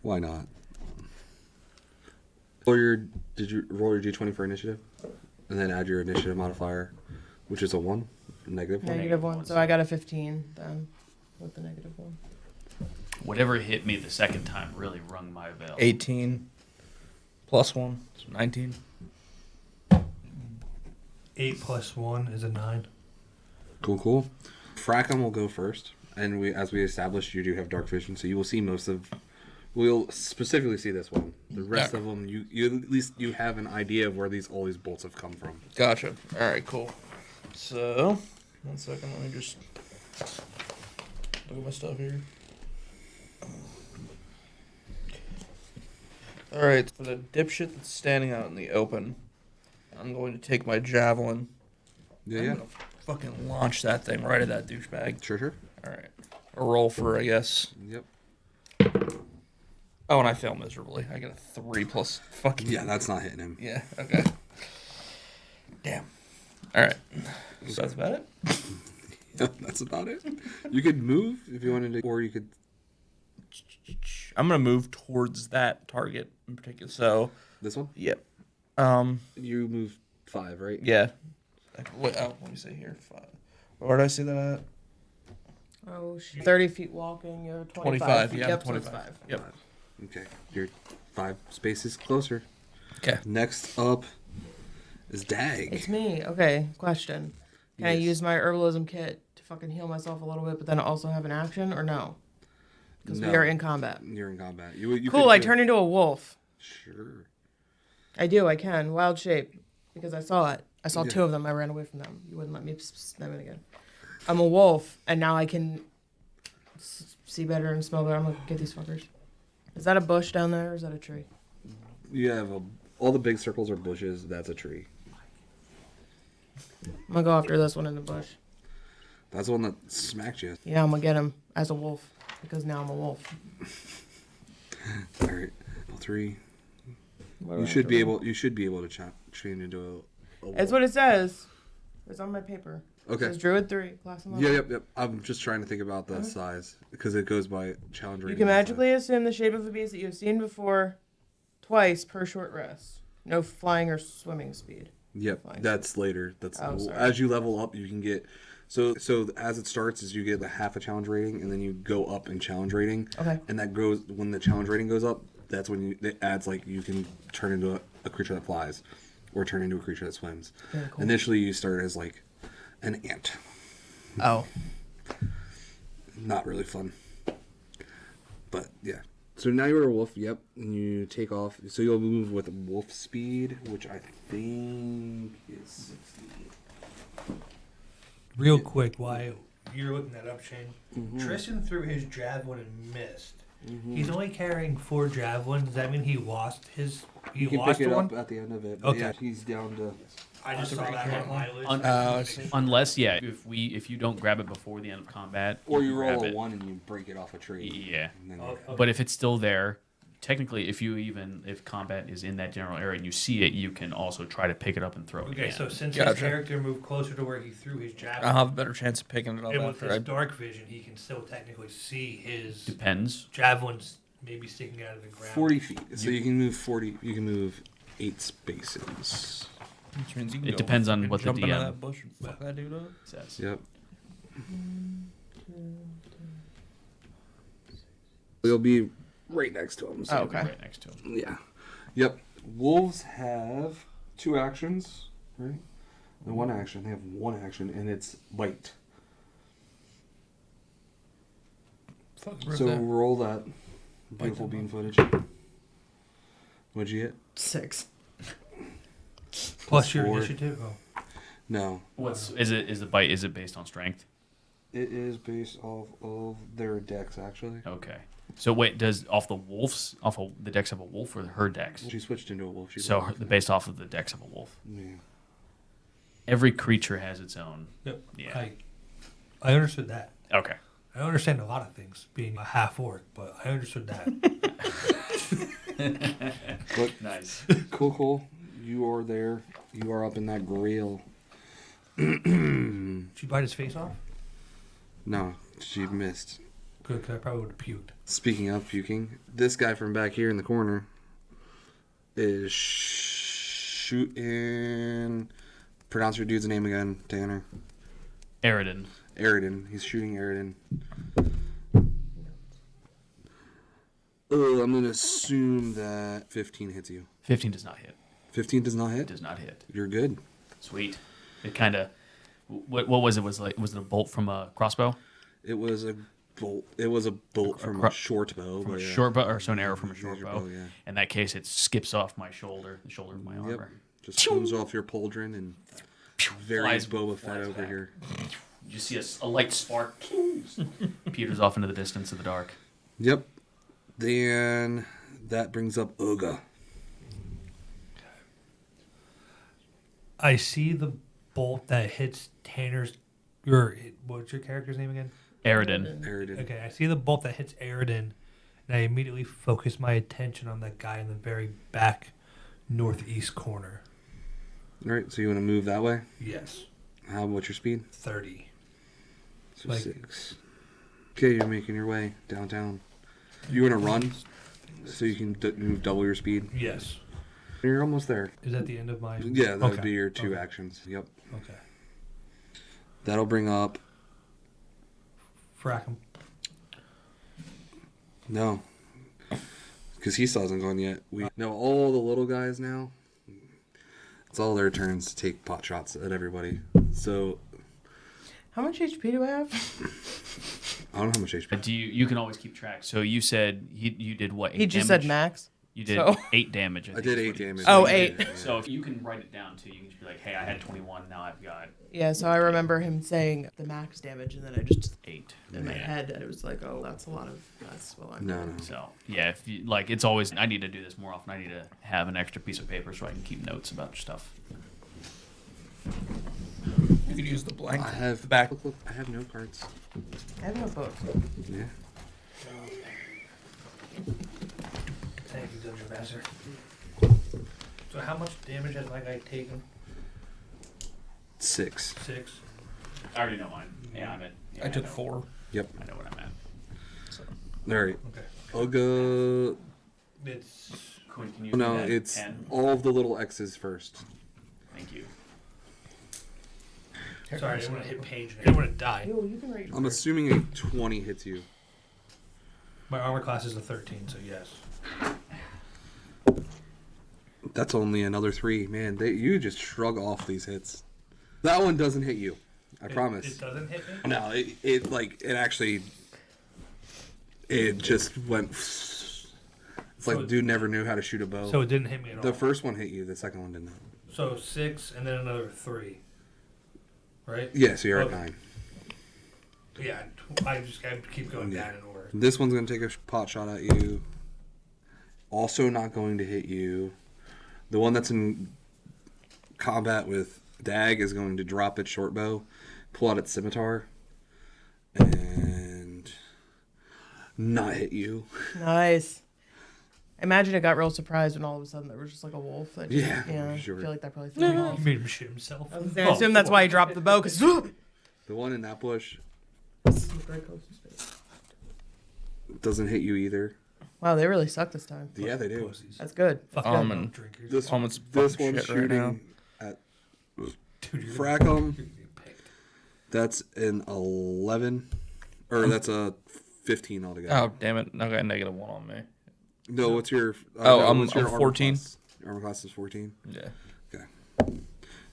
Why not? Did you roll your d20 for initiative, and then add your initiative modifier, which is a 1, negative 1. Negative one. So I got a 15 then with the negative one. Whatever hit me the second time really rung my bell. 18 plus 1, so 19. 8 plus 1 is a 9. Cool. Fracum will go first, and as we established, you do have dark vision, so you will see most of. We'll specifically see this one. The rest of them, you at least you have an idea of where all these bolts have come from. Gotcha. All right, cool. So, 1 second. Let me just look at my stuff here. All right, for the dipshit that's standing out in the open, I'm going to take my javelin. Yeah, I'm yeah. gonna fucking launch that thing right at that douchebag. Sure. All right. A roll for, I guess. Yep. Oh, and I fail miserably. I get a 3 plus fucking. Yeah, that's not hitting him. Yeah. Okay. Damn. All right. So that's about it. That's about it. You could move if you wanted to, or you could. I'm gonna move towards that target in particular. So, This one. yep. You move 5, right? Yeah. Wait, let me see here. 5. Where did I see that at? Oh, shit. 30 feet walking, you're 25. Yeah, Yep, 25. Yep. Okay, you're 5 spaces closer. Okay. Next up is Dag. It's me. Okay, question. Can I Yes. use my herbalism kit to fucking heal myself a little bit, but then also have an action, or no? Because we No. are in combat. You're in combat. You Cool, could I do- turn into a wolf. Sure. I do, I can. Wild shape. Because I saw it. I saw Yeah. 2 of them. I ran away from them. You wouldn't let me them in again. I'm a wolf, and now I can see better and smell better. I'm gonna get these fuckers. Is that a bush down there, or is that a tree? You have all the big circles are bushes. That's a tree. I'm gonna go after this one in the bush. That's the one that smacked you. Yeah, I'm gonna get him as a wolf, because now I'm a wolf. All right, 3. What do You I should have be to roll? able. You should be able to change into a wolf. It's what it says. It's on my paper. It Okay. says Druid 3, class 11. Yeah, yep. I'm just trying to think about the size because it goes by challenge You rating. can magically assume the shape of a beast that you have seen before twice per short rest. No flying or swimming speed. Yep, Fine. that's later. Oh, sorry. As you level up, you can get. So as it starts, is you get the half a challenge rating, and then you go up in challenge rating. Okay. And that grows when the challenge rating goes up. That's when it adds like you can turn into a creature that flies, or turn into a creature that swims. Very cool. Initially, you start as like an ant. Oh. Not really fun. But yeah. So now you're a wolf. Yep. And you take off. So you'll move with wolf speed, which I think is 60. Real quick, while you're looking that up, Shane, Tristan threw his javelin and missed. He's only carrying 4 javelins. Does that mean he lost his? He You can lost pick it one. up at the end of it. But Okay. yeah, he's down to. I just saw that on my list. I see. Unless, if you don't grab it before the end of combat, Or you can roll grab a it. 1 and you break it off a tree. Yeah, And then Okay. but if it's still there, technically, if combat is in that general area and you see it, you can also try to pick it up and throw it Okay, again. so since Gotcha. his character moved closer to where he threw his javelin, I'll have a better chance of picking it up and with after his I. dark vision, he can still technically see his Depends. javelins maybe sticking out of the ground. 40 feet. So you can move 40. You can move 8 spaces. Which means you can It go depends on fucking what the jump into DM that bush and fuck that dude up. Says. Yep. You'll be right next to him. Oh, okay. Right next to him. Yeah. Yep. Wolves have 2 actions, right? And 1 action. They have 1 action, and it's bite. Fucking So roll that beautiful bean footage. What'd you get? 6. Plus your 4. initiative. Oh. No. Is it based on strength? It is based off of their decks, actually. Okay. So wait, does off of the decks of a wolf or her decks? She switched into a wolf. Based off of the decks of a wolf. Yeah. Every creature has its own. Yep. Yeah. I understood that. Okay. I understand a lot of things, being a half orc, but I understood that. But Nice. cool. You are there. You are up in that grill. Did you bite his face off? No, she missed. Good, because I probably would have puked. Speaking of puking, this guy from back here in the corner is shooting. Pronounce your dude's name again, Tanner. Aridin. He's shooting Aridin. I'm going to assume that 15 hits you. 15 does not hit. 15 does not hit? Does not hit. You're good. Sweet. It kind of. What was it? Was it a bolt from a crossbow? It was a bolt. It was a bolt from a short bow. From a but yeah. short bow, or so an arrow from a short Laser bow. bow, yeah. In that case, it skips off my shoulder, the shoulder of my Yep. armor. Just comes off your pauldron and very Flies- Boba Fett flies over back. here. You see a light spark peters off into the distance of the dark. Yep. Then that brings up Uga. I see the bolt that hits Tanner's. What's your character's name again? Aridin. Aridin. Okay, I see the bolt that hits Aridin, and I immediately focus my attention on that guy in the very back northeast corner. All right, so you want to move that way? Yes, What's your speed? 30. So Like- 6. Okay, you're making your way downtown. You want to run so you can move double your speed? Yes. You're almost there. Is that the end of my? Yeah, that would Okay, be your 2 okay. actions. Yep. Okay. That'll bring up. Frack him. No. Because he still hasn't gone yet. All the little guys now. It's all their turns to take pot shots at everybody. So How much HP do I have? I don't know how much HP. But you can always keep track. So you said you did what? 8 He just damage? said max. You did so- 8 damage. I think did is 8 what you damage. said. Oh, Yeah, 8. yeah. So if you can write it down too, you can just be like, hey, I had 21, now I've got Yeah, so I remember him saying the max damage, and then I just 8. in my Yeah. head it was like, oh, that's a lot of. That's well, I'm No. So yeah, if you like, it's always I need to do this more often. I need to have an extra piece of paper so I can keep notes about stuff. You could use the blank. I have back. Look, I have no cards. I have no book. Yeah. Thank you, Dungeon Master. So how much damage has my guy taken? 6. 6. I already know mine. Yeah, I'm at. Yeah, I took know. 4. Yep. I know what I'm at. All right. Okay. Uga. It's Quinn, can you No, do that? it's 10? all of the little X's first. Thank you. sorry. I didn't want to hit Paige. I didn't want to die. Yo, you can write. I'm assuming a 20 hits you. My armor class is a 13, so yes. That's only another 3. Man, you just shrug off these hits. That one doesn't hit you. I promise. It doesn't hit me. No, it actually, it just went. It's like So- dude never knew how to shoot a bow. So it didn't hit me at all. The first one hit you. The second one didn't. So 6 and then another 3. Right? Yeah, so you're at Okay. 9. Yeah. I keep going Yeah. down in order. This one's gonna take a pot shot at you. Also not going to hit you. The one that's in combat with Dag is going to drop its short bow, pull out its scimitar, and not hit you. Nice. Imagine it got real surprised when all of a sudden there was just like a wolf. That just, Yeah, I sure. feel like that probably threw him off. He made him shit himself. I was gonna say, I assume that's why he dropped the bow, because The one in that bush doesn't hit you either. wow, they really suck this time. Yeah, they do. Pussies. That's good. Fucking and milk drinkers. This Almost this fucking one's shit right now. shooting at Dude, you're Fracum. gonna get picked. That's an 11, or that's a 15 altogether. Oh, damn it. I got a -1 on me. No, what's your? I'm armor 14. class? Your armor class is 14. Yeah.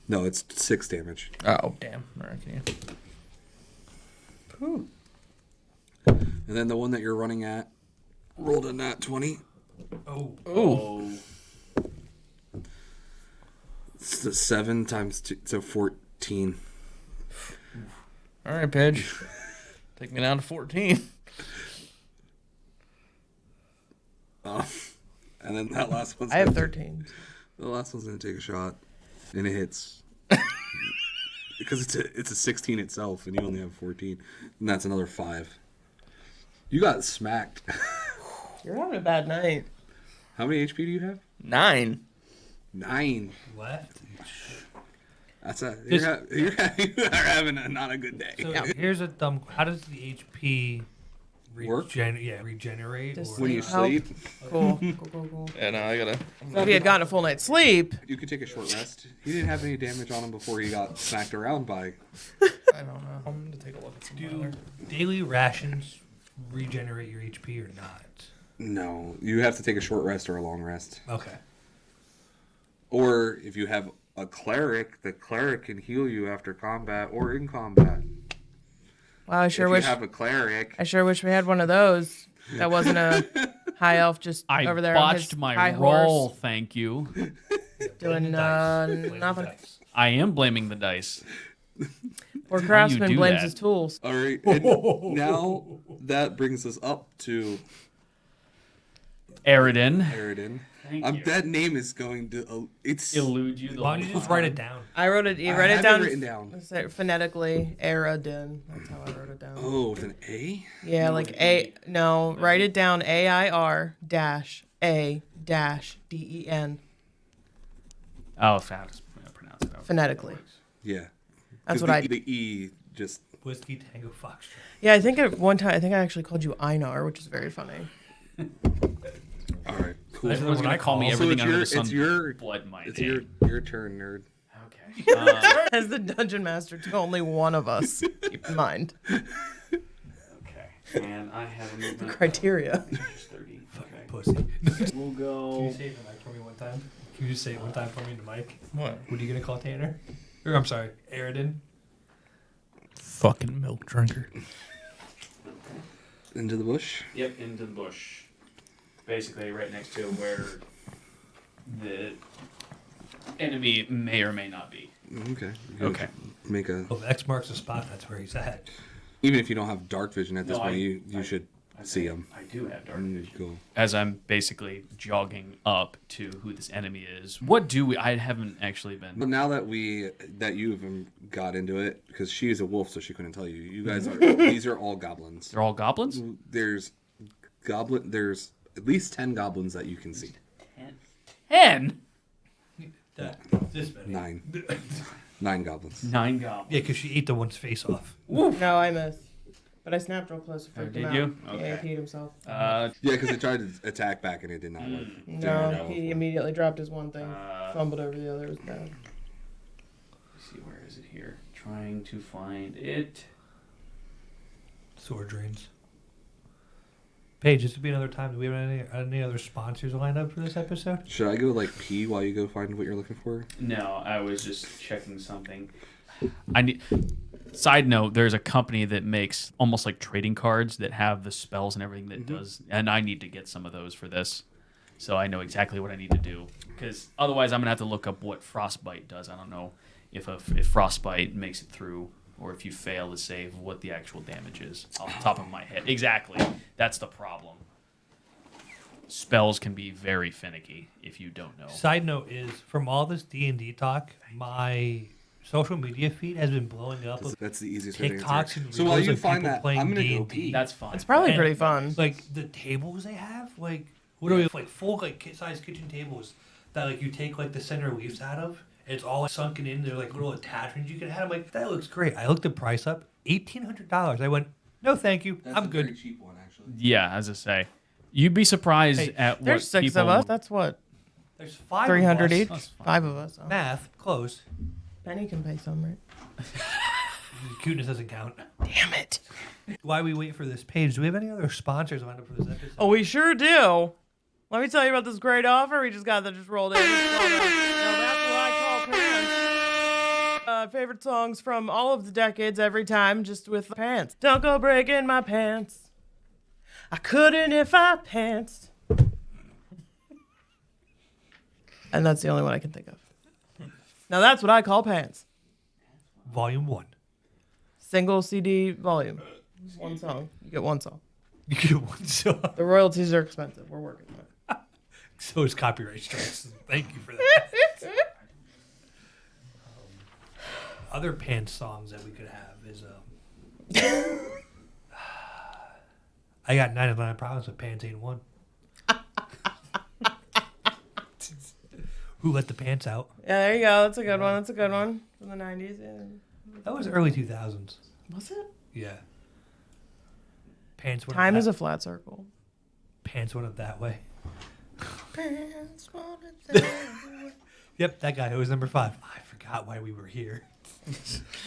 No, it's 6 damage. Oh, damn. All right, can you? And then the one that you're running at rolled a nat 20. Oh. It's the 7 times 2, so 14. All right, Paige. Take me down to 14. And then that last one's I have gonna 13. The last one's gonna take a shot, and it hits because it's a 16 itself, and you only have 14, and that's another 5. You got smacked. You're having a bad night. How many HP do you have? 9. 9. Left. That's a Just- you are having not a good day. So here's a dumb. How does the HP Work? regenerate? Just Or, When you Help. sleep, Cool. Yeah, no, I gotta. So if he had gotten a full night's sleep, you could take a short rest. He didn't have any damage on him before he got smacked around by. I don't know. I'm gonna take a look at some do other. daily rations regenerate your HP or not? No, you have to take a short rest or a long rest. Okay. Or if you have a cleric, the cleric can heal you after combat or in combat. wow, I sure if wish you have a cleric, we had one of those. That wasn't a high elf just I over there on his botched my high roll, horse thank you. doing Blame the dice. Blame the nothing. dice. I am blaming the dice. Poor do craftsman blames that? his tools. all right. And now that brings us up to Aridin. Aridin. Thank you. That name is going to it's. Elude you the Why don't you whole just time. write it down? I wrote it. You I write have it down. written down. Say it phonetically. Aradin. That's how I wrote it down. Oh, with an A. Yeah, like A. No, write it down. AIR dash A dash DEN Oh, fast. Pronounce it. Okay. phonetically. Yeah. That's 'Cause what I. The E just. Whiskey Tango Foxtrot. Yeah, I think at one time I actually called you Einar, which is very funny. All right. Cool. That's Everyone's what gonna I call me call- everything So under the it's sun. your Blood my it's name. your turn, nerd. Okay. As the dungeon master to only one of us. Keep in mind Okay. And I have a movement. criteria. Just 30. Okay. Pussy. We'll Can go. you say it in the mic for me one time? Can you just say it one time for me in the mic? What? What are you gonna call Tanner? Or I'm sorry, Aridin. Fucking milk drinker. Into the bush. Yep, into the bush. Basically, right next to where the enemy may or may not be. Okay. Okay. Make a. Well, if X marks the spot, that's where he's at. Even if you don't have dark vision at this No, point, I- you should see him. I do have dark vision. Cool. As I'm basically jogging up to who this enemy is. What do we? I haven't actually But been. now that you've got into it, because she is a wolf, so she couldn't tell you. You guys are these are all goblins. They're all goblins. There's There's at least 10 goblins that you can see. 10. This many. 9. 9 goblins. 9 goblins. Yeah, because she ate the one's face off. No, I missed. But I snapped real close to freak did him you? out. Yeah, Okay. he peed himself. Yeah, because it tried to attack back and it did not work. No, he immediately dropped his one thing, Uh, fumbled over the other. It was bad. Let's see, where is it here? Trying to find it. Sword drains. Paige, this would be another time. Do we have any other sponsors lined up for this episode? Should I go pee while you go find what you're looking for? No, I was just checking something. I need. Side note: there's a company that makes almost like trading cards that have the spells and everything that does, and I need to get some of those for this, so I know exactly what I need to do. Because otherwise, I'm gonna have to look up what frostbite does. I don't know if frostbite makes it through, or if you fail to save, what the actual damage is off the top of my head. Exactly, that's the problem. Spells can be very finicky if you don't know. Side note is, from all this D&D talk, my social media feed has been blowing up. With That's the easiest way to TikToks answer. and So while videos you of find people that, playing I'm gonna go D&D. pee. That's fine. It's probably And- pretty fun. Like the tables they have, like what are we like full size kitchen tables that like you take like the center leaves out of. And it's all like, sunken in. They're like little attachments you can have. I'm like, that looks great. I looked the price up, $1,800. I went, no, thank you. I'm good. cheap one, actually. Yeah, as I say, you'd be surprised Hey, at what There's 6 people. of us. That's what? There's 5 300 of each? us. 5 of us. Oh. Math close. Penny can pay some, right? Cuteness doesn't count. Damn it. While we wait for this page, do we have any other sponsors lined up for this episode? Oh, we sure do. Let me tell you about this great offer we just got that just rolled in. It's called, now that's what I call pants. Favorite songs from all of the decades every time, just with pants. Don't go breaking my pants. I couldn't if I pantsed. And that's the only one I can think of. Now that's what I call pants. Volume 1. Single CD volume. One song. You get one song. You get one song. The royalties are expensive. We're working on it. So is copyright strikes. Thank you for that. Other pants songs that we could have is I got 99 problems with pants ain't one. Who let the pants out? Yeah, there you go. That's a good one. That's a good one. From the 90s. Yeah. That was early 2000s. Was it? Yeah. Pants went Time up is that, a flat circle. Pants went up that way. Pants wanted that way. Yep, that guy who was number 5. I forgot why we were here.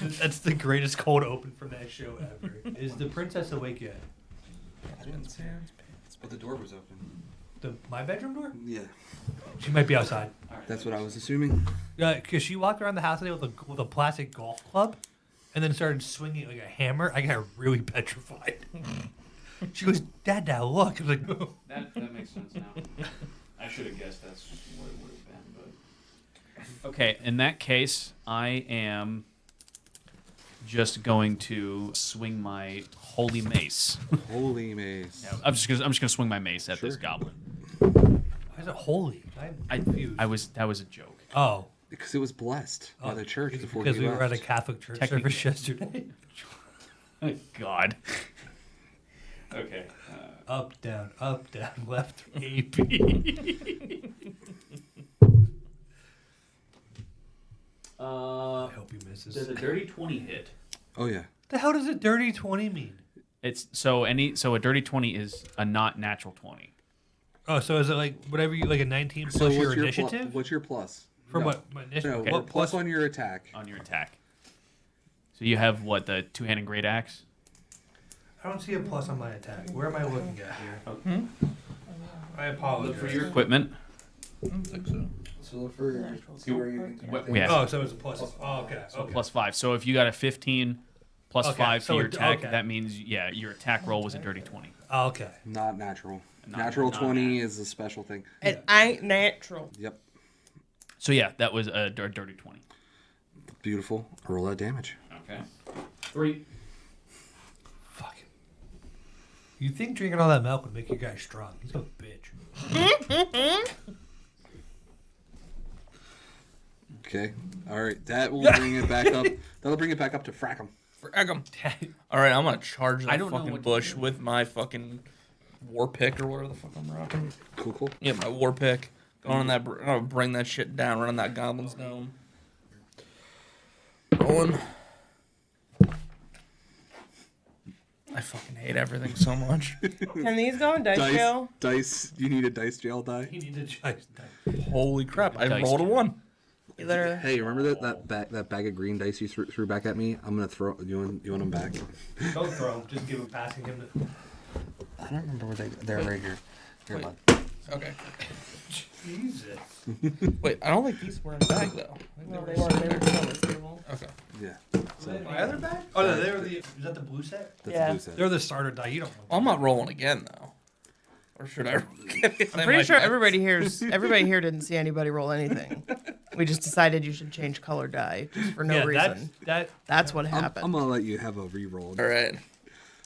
That's the greatest cold open from that show ever. Is the princess awake yet? But the door was open. My bedroom door? Yeah, She might be outside. that's what I was assuming. Yeah, because she walked around the house today with a plastic golf club, and then started swinging it like a hammer. I got really petrified. She goes, "Dad, look!" I was like, "Oh." That makes sense now. I should have guessed that's what it would have been, but okay. In that case, I am just going to swing my holy mace. Holy mace. Yeah, I'm just gonna swing my mace at this Sure. goblin. Why is it holy? I'm confused. That was a joke. Oh. Because it was blessed by the church It's before because we we were at a left. Catholic church Technically- service yesterday. God. Okay. Up, down, left, A, B. I hope he misses. Does a dirty 20 hit? Oh yeah. The hell does a dirty 20 mean? It's so a dirty 20 is a not natural 20. Oh, so is it like whatever you like a 19 plus So your what's your initiative? what's your plus? From No. what? My initiative? No, Okay. what plus on your attack? On your attack. So you have what, the two-handed great axe? I don't see a plus on my attack. Where am I looking at here? I apologize. Look for your equipment. So look for see where you can. Yeah. Oh, so it's a plus. Oh, okay. So Okay. plus 5. So if you got a 15 plus Okay, 5 so to your it- attack, okay. that means your attack roll was a dirty 20. Oh, okay. Not natural. Not- Natural not 20 nat. is a special thing. It ain't natural. Yep. So yeah, that was a dirty 20. Beautiful. Roll that damage. Okay. 3. Fuck. You think drinking all that milk would make your guy strong? He's a bitch. Okay. All right. That will bring it back up. That'll bring it back up to Frackum. Frag 'em. All right, I'm gonna charge I that don't know fucking what to bush do. with my fucking war pick or whatever the fuck I'm rocking. Cool. Yeah, my war pick. Going on that, I'm gonna bring that shit down, running that goblin's dome. Rolling. I fucking hate everything so much. Can these go in dice jail? Dice. You need a dice jail die. He needs a choice. Holy crap! I Dice rolled a jail. 1. You literally. Hey, remember that bag of green dice you threw back at me? I'm gonna throw. You want them back? Don't throw him. Just give him passing him. I don't remember where they're right here. Here, Wait. bud. Okay. Jesus. Wait, I don't think these were in the bag though. I think No, they they were weren't. They were still on the table. Okay. Yeah. My other bag? Oh no, they were the. Is that the blue set? That's Yeah. a blue set. They're the starter die. You don't know. Well, I'm not rolling again though. Or should I? I'm pretty sure everybody here didn't see anybody roll anything. We just decided you should change color die just for no Yeah, reason. That's what I'm happened. gonna let you have a re-roll. All right.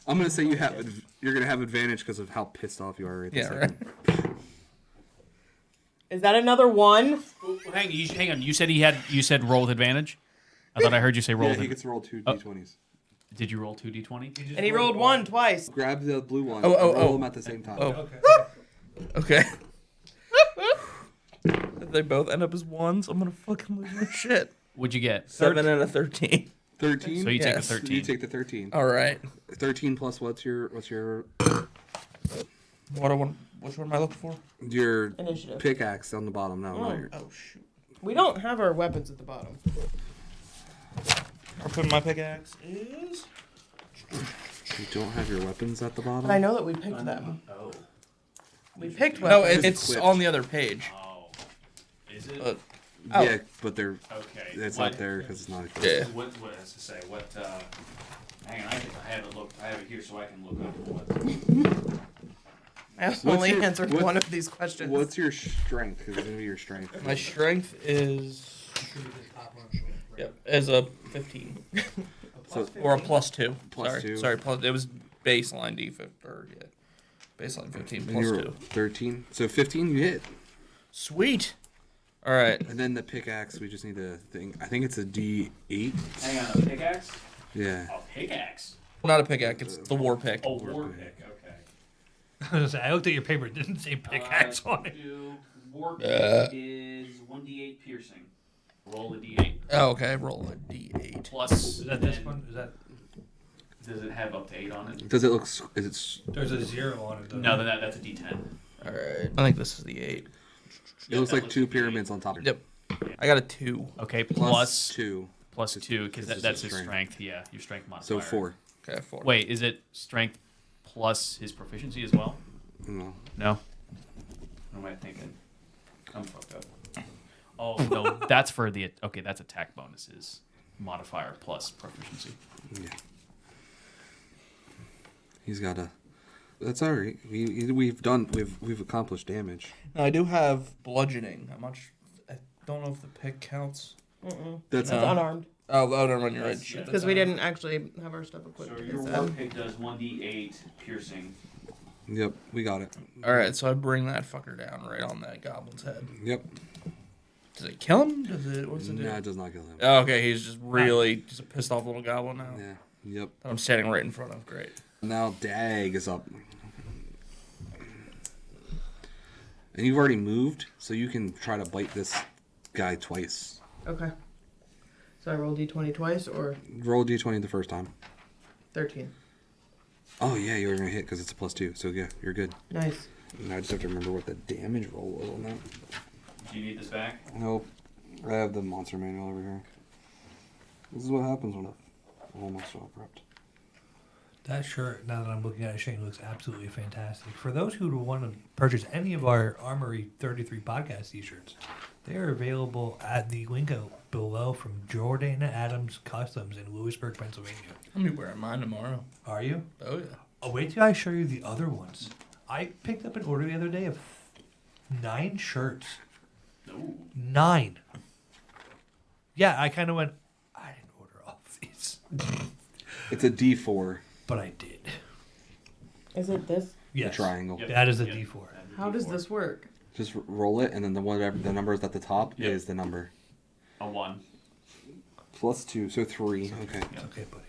I'm gonna say you're gonna have advantage because of how pissed off you are right this Yeah. second. Right. Is that another one? Hang on. You said roll with advantage? I thought I heard you say roll Yeah, with he advantage. gets to roll two Oh. d20s. Did you roll 2d20? And he rolled one twice. Grab the blue one. Oh, and roll oh. them at the same time. Oh. Okay. Okay. If they both end up as 1s, I'm gonna fucking lose my shit. What'd you get? 7 and a 13. 13. So you take the Yes. 13. You take the 13. All right. 13 plus what's your Which one am I looking for? Initiative. pickaxe on the bottom? No, not your. Oh shoot. We don't have our weapons at the bottom. I'll put my pickaxe is. You don't have your weapons at the bottom. But I know that we picked them. Oh. We picked No, weapons. it's equipped. on the other page. Oh. Is it? Oh. Yeah, but they're Okay. it's What- not there because it's not equipped. Yeah. What does it say? What? Hang on, I have it here so I can look up what. I What's only your- answered what- one of these questions. What's your strength? Because it's gonna be your strength. My strength is yep is a 15 So or a +2. Plus sorry, 2. sorry. Plus, it was baseline defense or yeah, baseline 15 and plus you're 2. 13. So 15 you hit. Sweet. All right. And then the pickaxe, we just need to think. I think it's a D8. Hang on, a pickaxe? Yeah. A pickaxe? Not a pickaxe. It's the war pick. Oh, war pick. Okay. I was gonna say, I looked at your paper. It didn't say pickaxe on it. War pick is 1d8 piercing. Roll a d8. Oh, okay. Roll a D8. Plus. Is that this then- one? Is that? Does it have up to 8 on it? Does it look? Is it? There's a 0 on it. Though. No, then that's a d10. All right. I think this is the 8. It looks that like looks 2 like pyramids on top. Yep. I got a 2. Okay, Plus 2. plus 2, because This is that's his his strength. strength. Yeah, your strength modifier. So 4. Okay, 4. Wait, is it strength plus his proficiency as well? No. No. What am I thinking? I'm fucked up. Oh no, that's for the okay. That's attack bonuses modifier plus proficiency. Yeah. He's got a. That's all right. We've accomplished damage. Now, I do have bludgeoning. I don't know if the pick counts. That's It's No. unarmed. Oh, no, run, you're right. Shit, Because that's we unarmed. didn't actually have our stuff equipped. So to your this war end. pick does 1d8 piercing. Yep, we got it. All right, so I bring that fucker down right on that goblin's head. Yep. Does it kill him? Does it? What's it do? Nah, it does not kill him. Oh, okay, he's just really just a pissed off little goblin now. Yeah. Yep. That I'm standing right in front of. Great. Now Dag is up. And you've already moved, so you can try to bite this guy twice. Okay. So I roll d20 twice or Roll d20 the first time. 13. Oh, yeah, you were going to hit because it's a +2. So, yeah, you're good. Nice. Now I just have to remember what the damage roll was on that. Do you need this back? Nope. I have the monster manual over here. This is what happens when a whole monster all prepped. That shirt, now that I'm looking at it, Shane, looks absolutely fantastic. For those who want to purchase any of our Armory 33 podcast t-shirts, they are available at the link out below from Jordana Adams Customs in Lewisburg, Pennsylvania. I'm gonna be wearing mine tomorrow. Are you? Oh yeah. Oh, wait till I show you the other ones. I picked up an order the other day of 9 shirts. No. 9. Yeah, I kind of went, I didn't order all of these. It's a D4, But I did. Is it this? the Yes. triangle. Yep. That is a Yep. D4. How does this work? Just roll it, and then the number is at the top Yep. is the number. A 1. +2, so 3. Okay. It's okay, buddy.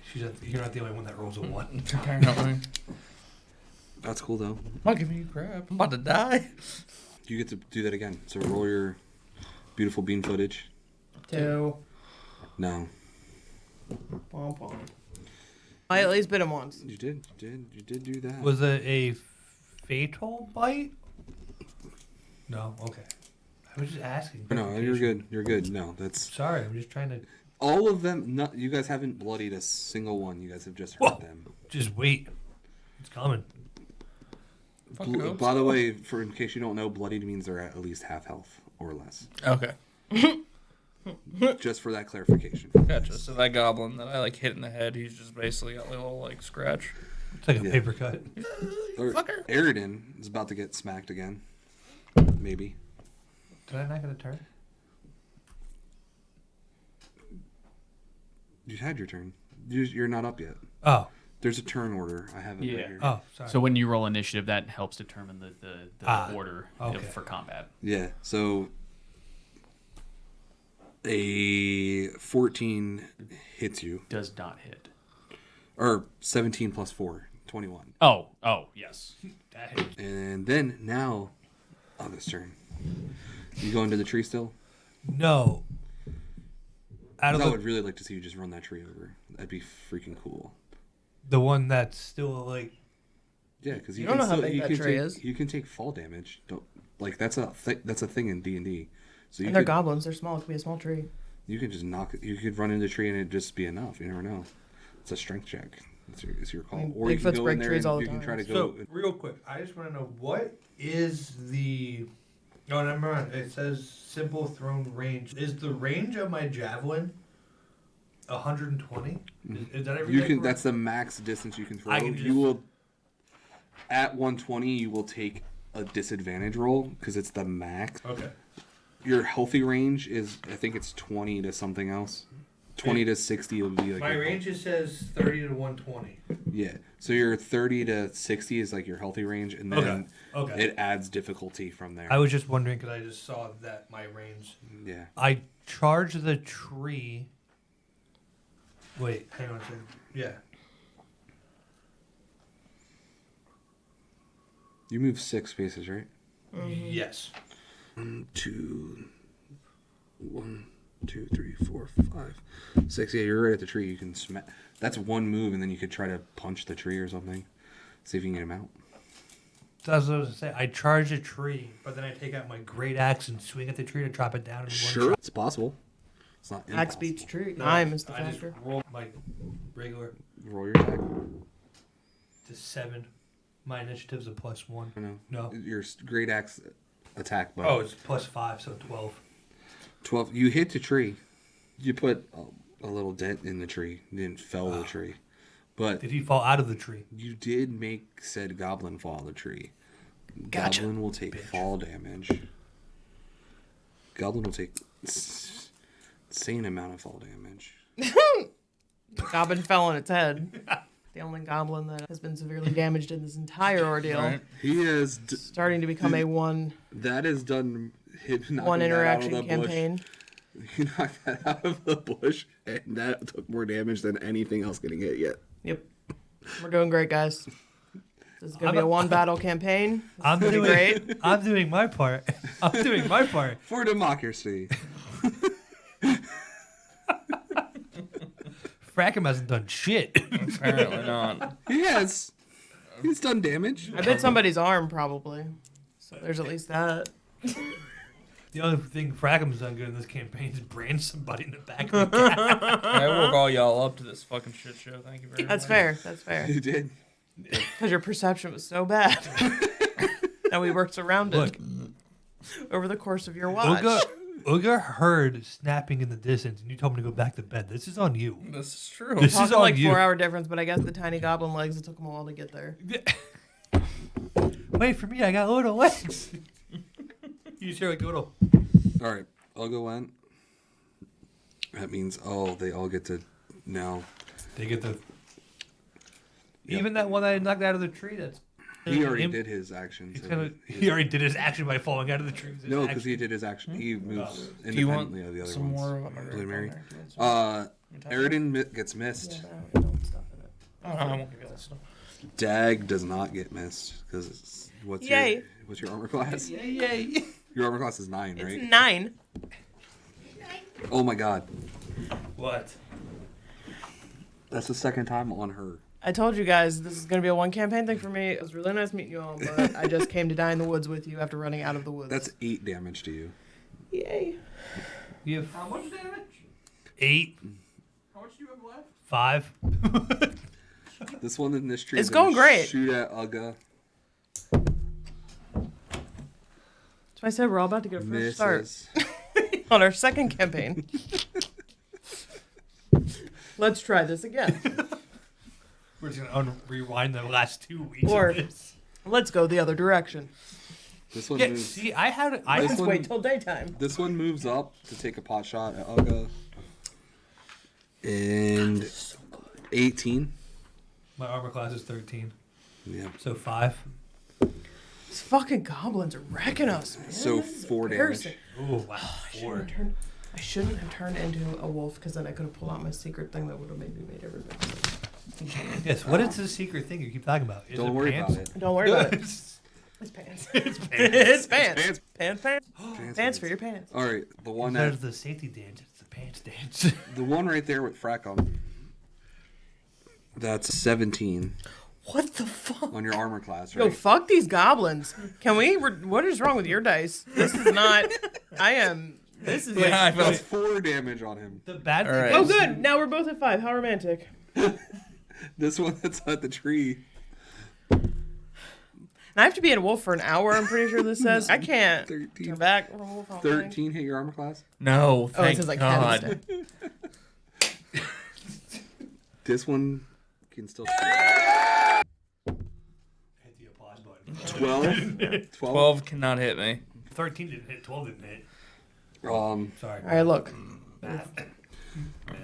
You're not the only one that rolls a 1. I'm That's cool, though. not giving you crap. I'm about to die. You get to do that again. So roll your beautiful bean footage. 2. No. Pom pom. I at least bit him once. You did do that. Was it a fatal bite? No? Okay. I was just asking. No, you're good. You're good. No, that's... Sorry, I'm just trying to... All of them, not, you guys haven't bloodied a single one. You guys have just hurt Whoa. them. Just wait. It's coming. Fucking hope By so. the way, in case you don't know, bloodied means they're at least half health or less. Okay. Just for that clarification. Gotcha. So that goblin that I like hit in the head, he's just basically got a little like scratch. It's like a Yeah. paper cut. Fucker. Aridin is about to get smacked again. Maybe. Did I not get a turn? You had your turn. You're not up yet. Oh. There's a turn order. I have it Yeah. right here. Oh, sorry. So when you roll initiative, that helps determine the order okay. for combat. Yeah, so a 14 hits you. Does not hit. Or 17 plus 4, 21. Oh, yes. That hit. And then now, August's turn. You go into the tree still? No. Out of I the, would really like to see you just run that tree over. That'd be freaking cool. the one that's still like... Yeah, because You don't know how big that tree take, is. You can take fall damage. Don't like that's a thing in D&D. So you And they're could, goblins. They're small. It could be a small tree. you could just knock it. You could run into the tree and it'd just be enough. You never know. It's a strength check. It's your call. I mean, Or you can Bigfoots go break in there trees and all the you can time. try to go. So, real quick, I just want to know, what is the... Oh, never mind. It says simple thrown range. Is the range of my javelin 120? Is that everything? You can. That's the max distance you can throw. I can You just- will. at 120, you will take a disadvantage roll because it's the max. Okay. Your healthy range is, I think it's 20 to something else. 20 to 60 will be like My range it says 30 to 120. Yeah. So your 30 to 60 is like your healthy range, and then Okay. it adds difficulty from there. I was just wondering because I just saw that my range. Yeah. I charge the tree. Wait, hang on a second. Yeah. You move 6 spaces, right? Yes. 1, 2, 3, 4, 5, 6. Yeah, you're right at the tree. You can smack. That's one move, and then you could try to punch the tree or something. See if you can get him out. That's what I was gonna say. I charge a tree, but then I take out my great axe and swing at the tree to drop it down. In one Sure, shot. it's possible. It's not impossible. Axe beats tree. Time is the I just factor. roll my regular Roll your attack. to 7. My initiative's a +1. No. No. Your great axe attack. But Oh, it's +5, so 12. 12. You hit the tree. You put a little dent in the tree. You didn't fell the tree. But Did he fall out of the tree? you did make said goblin fall out of the tree. Gotcha, Goblin will take fall damage. Goblin will take insane amount of fall damage. Goblin fell on its head. The only goblin that has been severely damaged in this entire ordeal. Right. He has. Starting to become a one That is done. one interaction campaign. You knocked that out of the bush, and that took more damage than anything else getting hit yet. Yep. We're doing great, guys. This is gonna be a one battle campaign. I'm Pretty doing great. I'm doing my part. I'm doing my part. For democracy. Frackham hasn't done shit. Apparently not. He has. He's done damage. I bit somebody's arm probably. So there's at least that. The only thing Frackham's done good in this campaign is brand somebody in the back of the cat. I woke all y'all up to this fucking shit show. Thank you very much. That's fair. That's fair. He did. Because your perception was so bad. And we worked around it Look, over the course of your watch. Uga heard snapping in the distance, and you told me to go back to bed. This is on you. This is true. This is Talking on like you. 4-hour difference, but I guess the tiny goblin legs, it took them a while to get there. Wait for me, I got little legs. You just hear like little. All right. I'll go in. That means, they all get to now. They get the. Yep. Even that one I knocked out of the tree. That's. He already did his action. He's so gonna, his- he already did his action by falling out of the tree. It was his No, because action. he did his action. He moves Do you want independently of the other some ones. more of my Bloody Mary. Mary? Aridin gets missed. Oh, I won't give you that stuff. Dag does not get missed because what's Yay. your armor class? Yay! Your armor class is 9, right? It's 9. Oh my god, What? that's the second time on her. I told you guys this is going to be a one campaign thing for me. It was really nice meeting you all, but I just came to die in the woods with you after running out of the woods. That's 8 damage to you. Yay. You have How much damage? 8, How much do you have left? 5. This one in this tree. It's is gonna going great. Shoot at Uga. So I said we're all about to get a fresh start Misses. on our second campaign. Let's try this again. We're just gonna rewind the last 2 weeks. Or- of this. Let's go the other direction. This one Yeah, moves. see, I had This Let's one- wait till daytime. This one moves up to take a pot shot at Uga. And 18. my armor class is 13, Yeah. so 5. These fucking goblins are wrecking us, man. So This is 4 damage. embarrassing. Oh wow, I 4. shouldn't have turned into a wolf because then I could have pulled out my secret thing that would have maybe made everybody. Yes. What is the secret thing you keep talking about? Is Don't it worry pants? about it. Don't worry about it. It's It's pants. pants. It's pants. Pants. Pants. Pants for your pants. All right, the one Instead that of the safety dance, it's the pants dance. the one right there with frack on. That's 17 What the fuck? on your armor class, Yo, right? fuck these goblins. Can we? What is wrong with your dice? This is not. This is. Yeah, I That's felt 4 damage on him. The bad thing All right. Oh, is, good. Now we're both at 5. How romantic. This one that's at the tree. And I have to be a wolf for an hour. I'm pretty sure this says. I can't 13. turn back. From a wolf all day. 13 hit your armor class. No, Oh, it thank says like God. 10 instead. This one can still. hit the 12? 12 cannot hit me. 13 didn't hit. 12 didn't hit. Sorry. All right, look.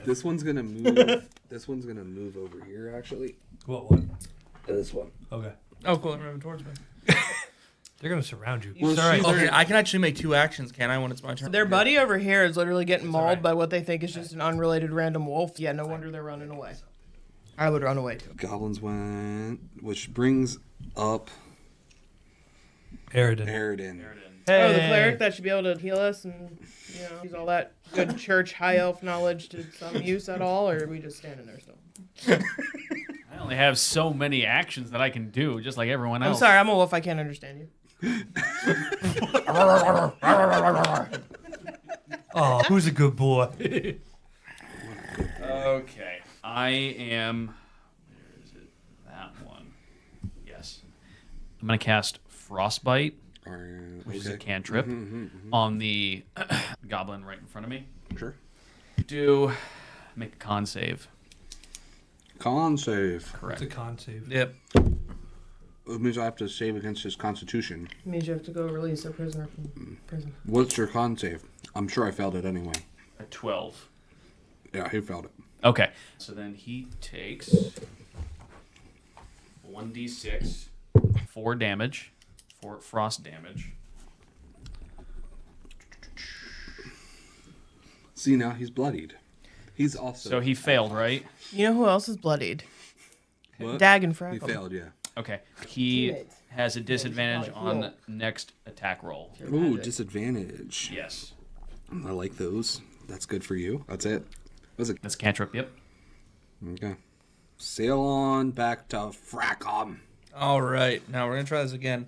This one's gonna move. This one's gonna move over here. Actually, What one? this one. Okay. Oh, cool. They're moving towards me. They're gonna surround you. Well, Sorry. she's Okay, I can actually make 2 actions, can I, when it's my turn? Their buddy over here is literally getting mauled alright. by what they think is just an unrelated random wolf. Yeah, no wonder they're running away. I would run away too. Goblins went, which brings up Aridin. Aridin. Hey. Oh, the cleric that should be able to heal us and, use all that good church high elf knowledge to some use at all, or are we just standing there still? I only have so many actions that I can do, just like everyone I'm else. sorry, I'm a wolf. I can't understand you. Oh, who's a good boy? Okay. I am. Where is it? That one. Yes. I'm going to cast Frostbite, which is a cantrip, on the goblin right in front of me. Sure. Make a con save. Con save. Correct. It's a con save. Yep. It means I have to save against his constitution. It means you have to go release a prisoner from prison. What's your con save? I'm sure I failed it anyway. A 12. Yeah, he failed it. Okay. So then he takes 1d6, 4 damage, 4 frost damage. See, now he's bloodied. He's also. So he failed, right? You know who else is bloodied? What? Dag and He Freckle. failed, yeah. Okay. He Teammates. has a disadvantage probably on heal. next attack roll. Ooh, disadvantage. Yes. I like those. That's good for you. That's it. Was it? That's cantrip, yep. Okay. Sail on back to Fracom. All right, now we're going to try this again.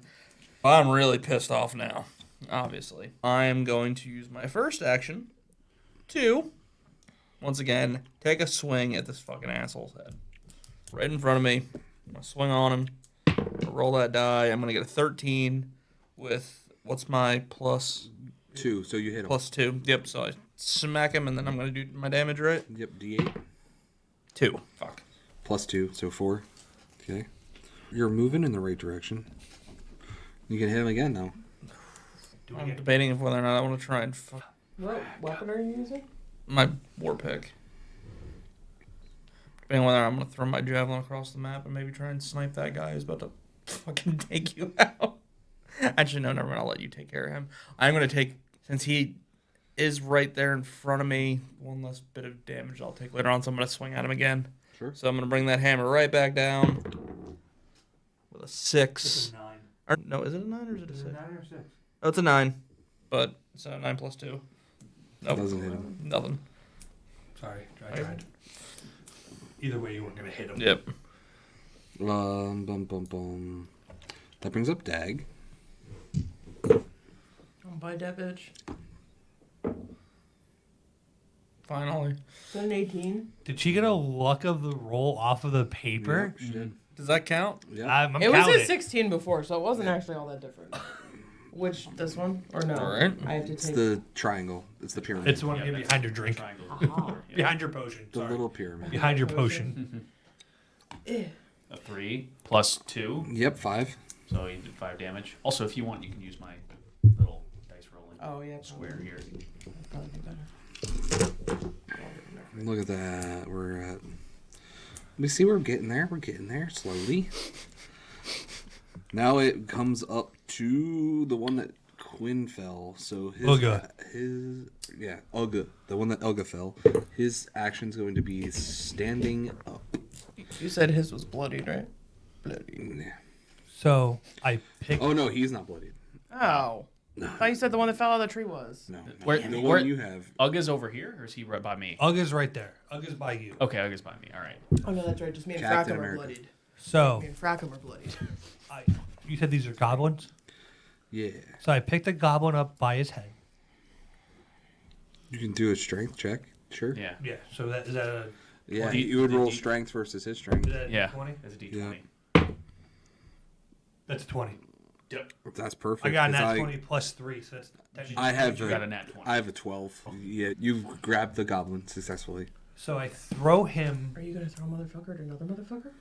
I'm really pissed off now, obviously. I'm going to use my first action to, once again, take a swing at this fucking asshole's head. Right in front of me. I'm going to swing on him. Roll that die. I'm going to get a 13 with, what's my plus? 2, so you hit him. Plus 2. Yep, so I smack him, and then I'm going to do my damage, right? Yep, D8. 2. Fuck. Plus 2, so 4. Okay. You're moving in the right direction. You can hit him again now. Do I'm we get debating if whether or not I want to try and fuck What weapon are you using? my war pick. Debating whether I'm going to throw my javelin across the map and maybe try and snipe that guy who's about to fucking take you out. Actually, no, never mind. I'll let you take care of him. I'm going to take, since he is right there in front of me, one less bit of damage I'll take later on, so I'm going to swing at him again. Sure. So I'm going to bring that hammer right back down with a 6. It's a 9. Or, no, is it a 9 or is it a 6? Is it a 9 or 6? Oh, it's a 9. But, so 9 plus 2. Nope. Doesn't hit him. Nothing. Sorry, I tried. Either way, you weren't gonna hit him. Yep. Bum, bum, bum. That brings up Dag. Don't bite that bitch. Finally. Is that an 18? Did she get a luck of the roll off of the paper? Yep, she did. Does that count? Yeah. I'm It was counting. a 16 before, so it wasn't actually all that different. Which, this one? Or no? All right. I have to It's take... the triangle. It's the pyramid. It's the one Yeah, behind your drink. Triangle. Uh-huh. Yeah. Behind your potion. the Sorry. little pyramid. Behind your potion. Eh. A 3 plus 2, Yep, 5. so you did 5 damage. Also, if you want, you can use my little dice rolling Oh, yeah. square here. Probably be better. Look at that. We're at. We see we're getting there. We're getting there slowly. Now it comes up to the one that Quinn fell. So his Ugga. Ugga, the one that Ugga fell. His action's going to be standing up. You said his was bloodied, right? Bloodied. Yeah. So I picked. Oh no, he's not bloodied. Oh. No, I thought you said the one that fell out of the tree was. no. Where- The where- one you have. Ugga's over here, or is he right by me? Ugga's right there. Ugga's by you. Okay, Ugga's by me. All right. Oh, no, that's right. Just me and Captain Frackum are America. bloodied. So Me and Frackum are bloodied. you said these are goblins. Yeah. So I picked a goblin up by his head. You can do a strength check. Sure. Yeah. Yeah. So that is that a Yeah. 20? You would The roll D- strength versus his strength. is that Yeah. 20? That's a D20. That's a 20. Yep. That's perfect. I got a 'cause nat 20 plus 3, so that's technically. I have You got a nat 20. I have a 12. Yeah, you've grabbed the goblin successfully. So I throw him. Are you going to throw a motherfucker at another motherfucker?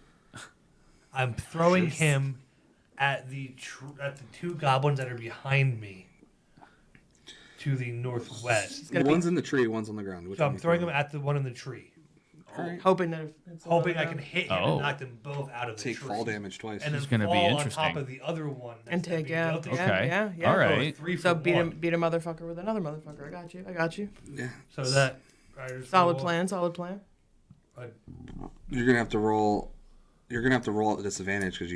I'm throwing him at the two goblins that are behind me to the northwest. One's in the tree, one's on the ground. Which So one I'm you throwing them at the one in the tree, Hoping that hoping I can hit him Oh. and knock them both out of the Take tree. fall damage twice. And then This is gonna be fall on interesting. top of the other one. that's and take being dealt to me. Okay. yeah. All So right. 3 So for beat one. a motherfucker with another motherfucker. I got you. Yeah. So that I just Solid roll- plan. Solid plan. You're gonna have to roll. You're gonna have to roll at a disadvantage because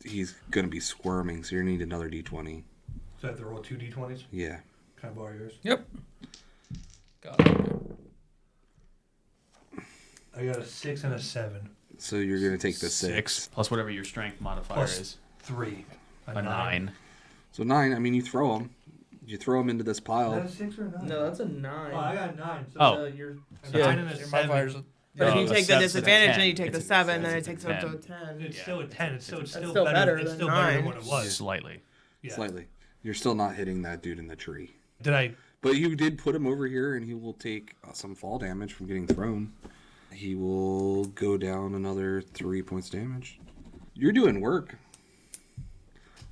he's gonna be squirming. So you need another d20. So I have to roll 2 d20s. Yeah. Can I borrow yours? Yep. Got it. I got a 6 and a 7. So you're gonna take the 6. plus whatever your strength modifier Plus is. 3. A 9. So 9. I mean, you throw him. You throw him into this Is that pile. a 6 or a 9? No, that's a 9. Oh, I got a 9. So Oh. You're a 9 and a your 7. modifier's But if Oh, you a take the 7's a disadvantage, 10. then you take the It's a 7, 10. then it It's a takes it up to a 10. 10. It's still a 10. It's still still better It's than still better than 9. what it was. Slightly. Yeah. Slightly. You're still not hitting that dude in the tree. Did I? But you did put him over here, and he will take some fall damage from getting thrown. He will go down another 3 points damage. You're doing work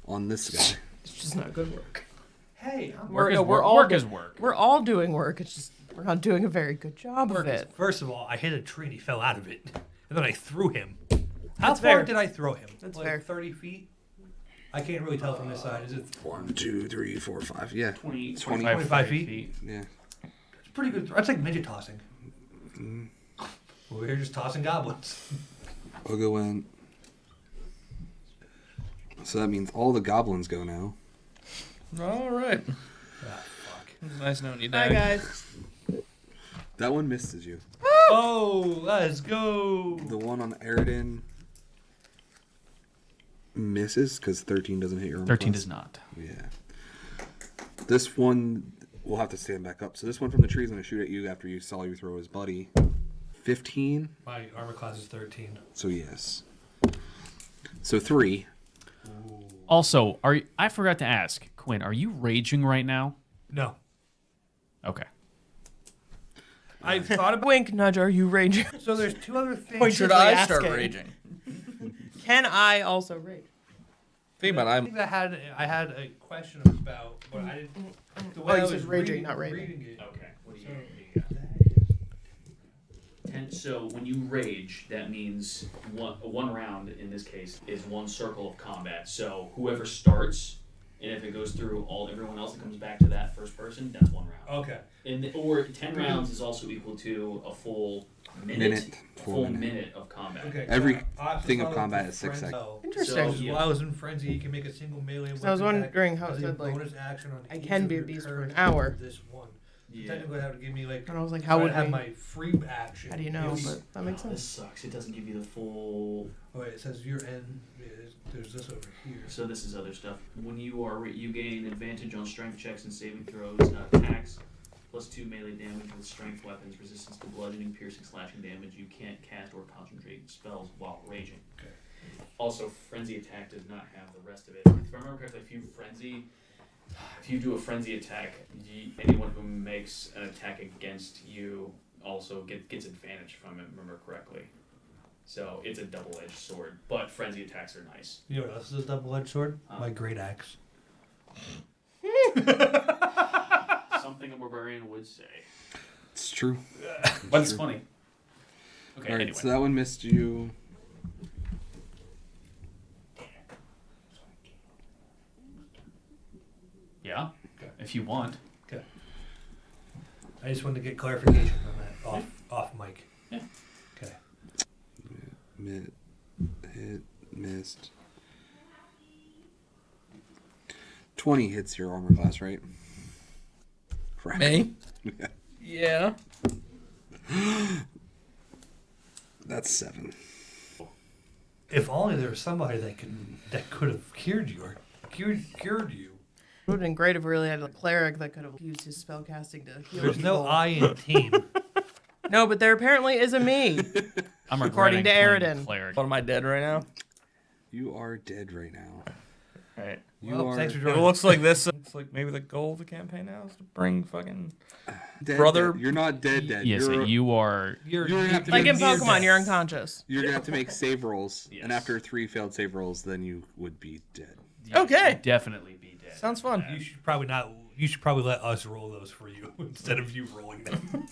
on this guy. It's just not good work. Hey, I'm Work is we're work. all Work do- is work. We're all doing work. It's just we're not doing a very good job of it. First of all, I hit a tree and he fell out of it. And then I threw him. How That's far fair. did I throw him? That's like fair. 30 feet? I can't really tell from this side. Is it? 1, 2, 3, 4, 5. Yeah. 20, 25 feet? Yeah. It's pretty good. That's like midget tossing. Well, we're just tossing goblins. I'll go in. So that means all the goblins go now. all right. Ah, fuck. It's nice knowing you, Bye, Dad. guys. That one misses you. Oh, let's go. The one on Aridin misses because 13 doesn't hit your armor 13 class. does not. Yeah. This one will have to stand back up. So this one from the tree is going to shoot at you after you saw you throw his buddy. 15. My armor class is 13. So yes. So 3. Also, I forgot to ask, Quinn, are you raging right now? No. Okay. I've thought about. Wink, nudge. Are you raging? So there's 2 other things. Point Should Seriously I start asking. raging? Can I also rage? Think about I it. think I had a question about, but I didn't. The way Oh, you I said was raging, not raving. reading it. Okay. What do you So when you rage, that means one round in this case is one circle of combat. So whoever starts, and if it goes through everyone else that comes back to that first person, that's one round. Okay. Or 10 rounds is also equal to a full minute. Full minute. minute of combat. Okay. Every so I also thing of thought combat the is 6 frenzy- seconds. Interesting. So while I was in frenzy, you can make a single melee. So I was weapon attack wondering how it as a said, like, bonus action on I each can of be a your beast for turns an hour. after This one. Yeah. Technically, that would give me like. And I was like, if how I would have we? my free action? How do you know? it's- But that makes This sense. sucks. It doesn't give you the full. Oh, wait, it says your end. There's this over here. So this is other stuff. When you gain advantage on strength checks and saving throws, attacks, +2 melee damage with strength weapons, resistance to bludgeoning, piercing, slashing damage. You can't cast or concentrate spells while raging. Okay. Also, frenzy attack does not have the rest of it. If I remember correctly, if you do a frenzy attack, anyone who makes an attack against you also gets advantage from it. Remember correctly. So it's a double-edged sword, but frenzy attacks are nice. You know what else is a double-edged sword? Huh. My great axe. Something a barbarian would say. It's true. But it's true. funny. Okay, All right, anyway. so that one missed you. Yeah, Okay. if you want. Okay. I just wanted to get clarification on that off mic. Yeah. Okay. Hit, missed. 20 hits your armor class, right? Crap. Me? Yeah. Yeah. That's 7. If only there was somebody that could have cured you. It would have been great if we really had a cleric that could have used his spellcasting to heal There's no people. I in team. No, but there apparently is a me. I'm According regretting to playing Aridin. Cleric. What am I dead right now? You are dead right now. Right. You Well, are thanks for It joining. looks like this. It's like maybe the goal of the campaign now is to bring fucking dead, brother- dead. You're not dead. Yes, you are. You're gonna have to Like make in Pokemon, you're unconscious. You're gonna have to make save rolls, Yes. and after 3 failed save rolls, then you would be dead. Okay. Definitely be dead. Sounds fun. You should probably not. You should probably let us roll those for you instead of you rolling them.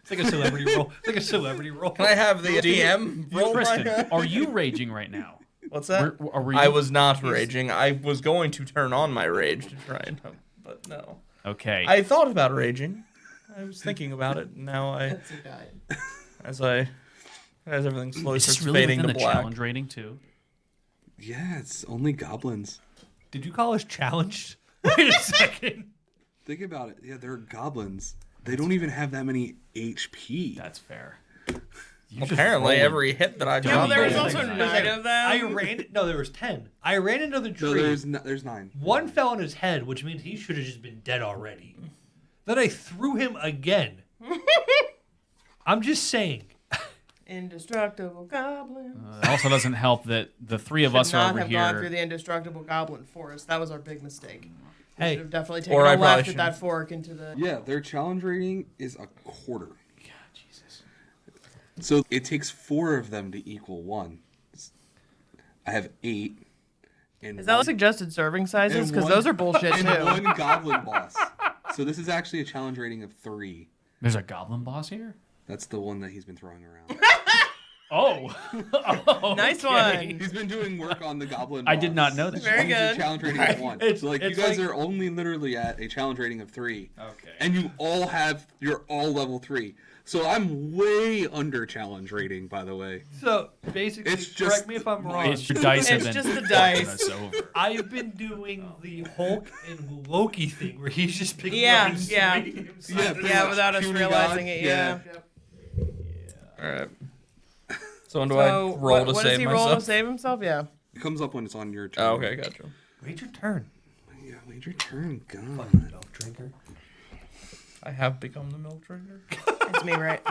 It's like a celebrity roll. It's like a celebrity roll. Can I have the DM roll? Kristen, are you raging right now? What's that? Are we- I was not raging. I was going to turn on my rage to try and, but no. Okay. I thought about raging. I was thinking about it. Now as everything slowly Is this starts really fading within to the black. challenge rating too? Yeah, it's only goblins. Did you call us challenged? Wait a second. Think about it. Yeah, they're goblins. They don't even have that many HP. That's fair. You just Apparently, rolled. every hit that I Yeah, well, dropped. there was was also like- 9 of them. I ran. No, there was 10. I ran into the No, tree. there's 9. One fell on his head, which means he should have just been dead already. Then I threw him again. I'm just saying. Indestructible goblin. It also doesn't help that the three of us Should are not over have gone through here. the indestructible goblin forest. That was our big mistake. We Hey. should have definitely taken Or I a probably left at that shouldn't. fork into the. Yeah, their challenge rating is a quarter. God, Jesus. So it takes 4 of them to equal 1. I have 8. And Is that suggested serving sizes? and Because one- those are bullshit and too. 1 goblin boss. So this is actually a challenge rating of 3. There's a goblin boss here? That's the one that he's been throwing around. Oh. Oh, Nice okay. one. He's been doing work on the goblin. I did not boss. know that. Very He's a good. challenge rating of 1. It's- So like you it's guys like- are only literally at a challenge rating of 3. Okay. And you're all level 3. So I'm way under challenge rating, by the way. So basically, It's correct just me if I'm my- wrong. It's your dice have It's been just the fucking dice. us over. I've been doing the Hulk and Loki thing where he's just picking Yeah, up and yeah. swinging himself. Yeah, pretty Yeah, much. without us Puny realizing God, it. Yeah. All right. So when do So I roll what to does save he myself? roll to save himself? Yeah. It comes up when it's on your turn. Oh, okay, gotcha. Wait your turn. Yeah, wait your turn. God. Fucking milk drinker. I have become the milk drinker. It's me, right?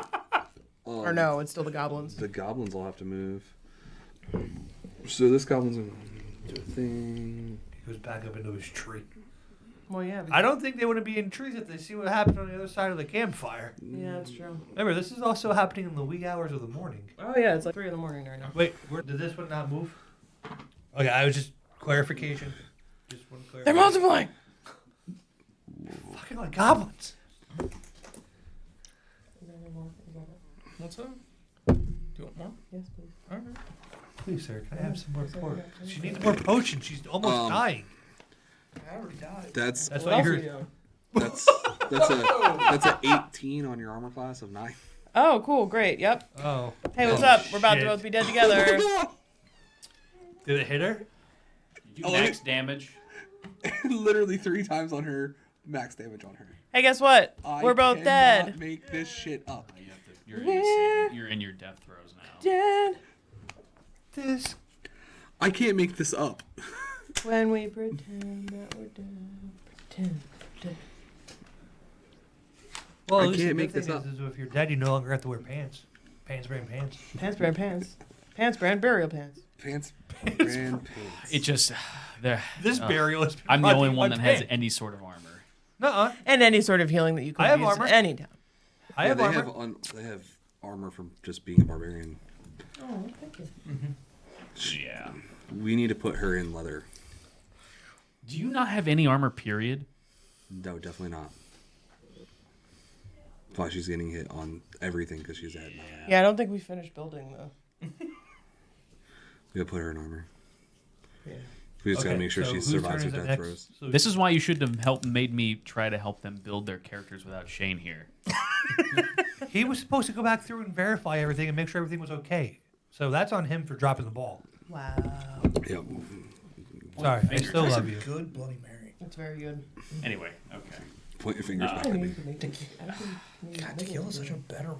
Or no, it's still the goblins. The goblins will have to move. So this goblin's gonna do a thing. He goes back up into his tree. Well, yeah. I don't think they want to be in trees if they see what happened on the other side of the campfire. Yeah, that's true. Remember, this is also happening in the wee hours of the morning. Oh yeah, it's like 3 a.m. right now. Wait, did this one not move? Okay, I was just clarification. Just one They're clarification. multiplying. Fucking like goblins. What's up? Do you want more? Yes, please. All right. Please, sir, can I have some more potion? She needs more potion. She's almost dying. I already died. That's That's What what else you are heard. you doing? that's a 18 on your armor class of 9. Oh, cool, great, yep. Oh. Hey, what's Oh, up? We're about to shit. both be dead together. Did it hit her? You Oh, max damage. Literally 3 times on her, max damage on her. Hey, guess what? I We're both cannot dead. Make this shit up. You have to, you're in your death throes now. Dead This. I can't make this up. when we pretend that we're dead. Pretend. Dead. Well, I at least can't the make good this thing up. is if you're dead, you no longer have to wear pants. Pants brand pants. Pants brand pants. Pants brand burial pants. Pants, brand pants. It just there. This burial is. I'm the only one that has any sort of armor. Nuh-uh. And any sort of healing that you could I have use armor. at any time. I Yeah, have they armor. they have armor from just being a barbarian. Oh, thank you. Yeah. We need to put her in leather. Do you not have any armor? Period. No, definitely not. Plus, she's getting hit on everything because she's at 9. Yeah, I don't think we finished building though. We gotta put her in armor. Yeah. We just gotta make sure so she whose survives turn her is it death next? throws. So This is why you should have made me try to help them build their characters without Shane here. he was supposed to go back through and verify everything and make sure everything was okay. So that's on him for dropping the ball. Wow. Yep. Sorry, I still love you. Good Bloody Mary. That's very good. Anyway, okay. Point your fingers back at me. God, tequila's such a better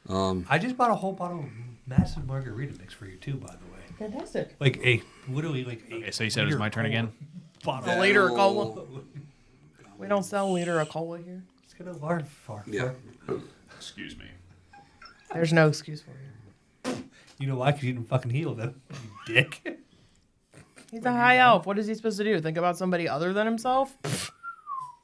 one. I just bought a whole bottle of massive margarita mix for you too, by the way. Fantastic. Like literally like a Okay, so you said it was my turn again? bottle. A liter of cola. That'll- We don't sell a liter of cola here. It's gonna large far. Yeah. Excuse me. There's no excuse for you. You know why? Because you didn't fucking heal them, you dick. He's a high elf. What is he supposed to do? Think about somebody other than himself?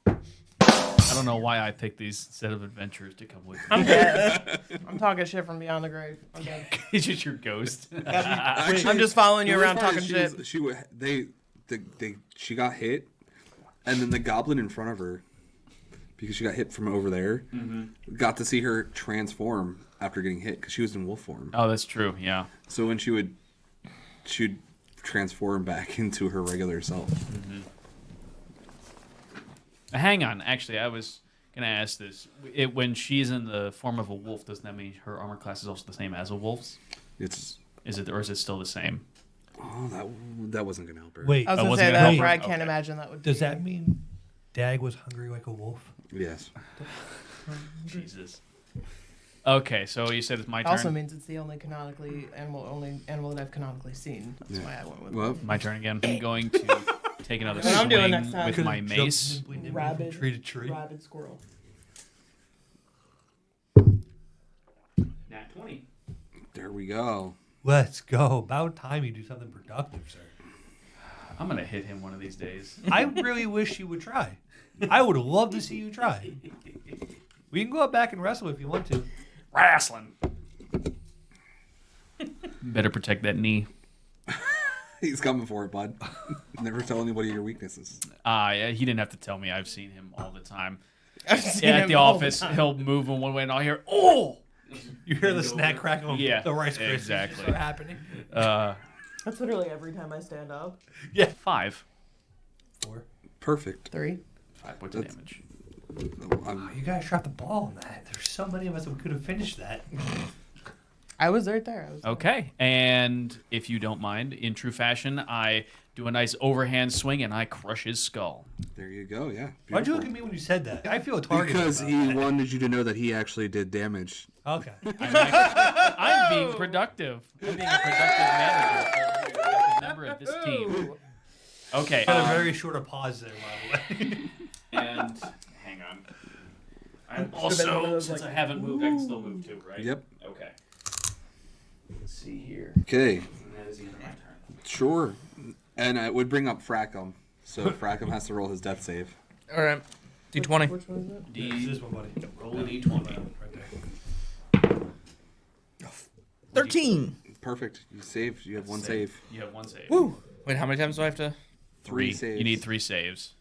I don't know why I picked these set of adventurers to come with me. I'm dead. I'm talking shit from beyond the grave. I'm dead. It's just your ghost. Actually, I'm just following you the around worst part talking is shit. she got hit, and then the goblin in front of her, because she got hit from over there, got to see her transform after getting hit because she was in wolf form. Oh, that's true. Yeah. So when she'd transform back into her regular self. Hang on. Actually, I was gonna ask this. When she's in the form of a wolf, doesn't that mean her armor class is also the same as a wolf's? It's Is it still the same? that wasn't gonna help her. Wait, I was Oh, gonna wasn't say gonna that, help but her? I can't Okay. imagine that would. does that mean Dag was hungry like a wolf? Yes. Jesus. Okay, so you said it's my It turn. also means it's the only animal that I've canonically seen. That's why I went with. Well, My turn again. I'm going to take another What I'm swing doing next time. with my Could've mace. jumped nimbly from Rabid, tree to tree. rabid squirrel. Nat 20. there we go. Let's go. About time you do something productive, sir. I'm gonna hit him one of these days. I really wish you would try. I would love to see you try. We can go out back and wrestle if you want to. Wrestling. Better protect that knee. He's coming for it, bud. Never tell anybody your weaknesses. Yeah, he didn't have to tell me. I've seen him all the time. I've seen Yeah, at him the all office, time. he'll move in one way, and I'll hear, "Oh!" You hear the snack crackle of Yeah, the Rice Krispies exactly. start happening. That's literally every time I stand up. Yeah. 5. 4. Perfect. 3. 5 points of That's- damage. Oh, you guys dropped the ball on that. There's so many of us that could have finished that. I was right there. Okay, and if you don't mind, in true fashion, I do a nice overhand swing and I crush his skull. There you go. Yeah. Why'd you Beautiful. look at me when you said that? I feel targeted. Because about he that. wanted you to know that he actually did damage. Okay. I'm being productive. I'm being a productive manager. A member of this team. Okay. Got a very short pause there, by the way. And hang on. I'm Should've been one of also, those, since like, I haven't moved, I can still move too, right? Yep. Okay. Let's see here. Okay. And that is the end of my turn. Sure. And it would bring up Fracum. So Fracum has to roll his death save. All right. D20. Which one is it? It's this one, buddy. Roll a d20. Right there. 13. Perfect. You saved. You have one Save. save. You have one save. Woo. Wait, how many times do I have to? Three You saves. need 3 saves.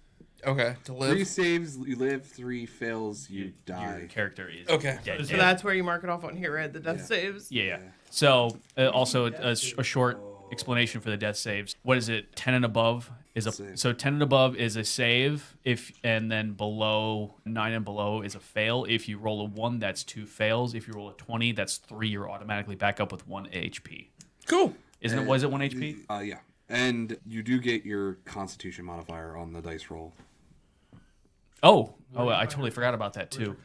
Okay, to live. 3 saves, you live. 3 fails, you Your die. character is Okay. dead. So that's where you mark it off on here, right? The death Yeah. saves. Yeah. So also a short explanation for the death saves. What is it? 10 and above is a Save. so 10 and above is a save. And then below 9 and below is a fail. If you roll a 1, that's 2 fails. If you roll a 20, that's 3. You're automatically back up with 1 HP. Cool. Isn't it? Was it 1 HP? Yeah. And you do get your Constitution modifier on the dice roll. Oh, I totally forgot about that too.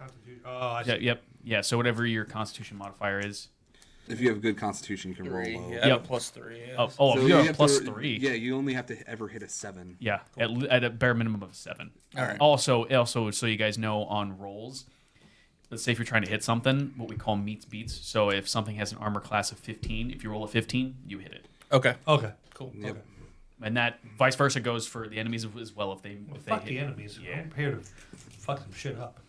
Oh, I Yeah, see. yep. Yeah. So whatever your Constitution modifier is. If you have good Constitution, you can 3. roll low. Yeah, Yep. plus 3. Yeah. Oh, So you you have have plus to- 3. Yeah, you only have to ever hit a 7. Yeah, at a bare minimum of 7. All right. Also, so you guys know on rolls, let's say if you're trying to hit something, what we call meets beats. So if something has an armor class of 15, if you roll a 15, you hit it, Okay. Okay. Cool. Yep. Okay. and that vice versa goes for the enemies as well. If they Fuck hit the you. enemies. Yeah. I'm here to fuck some shit up.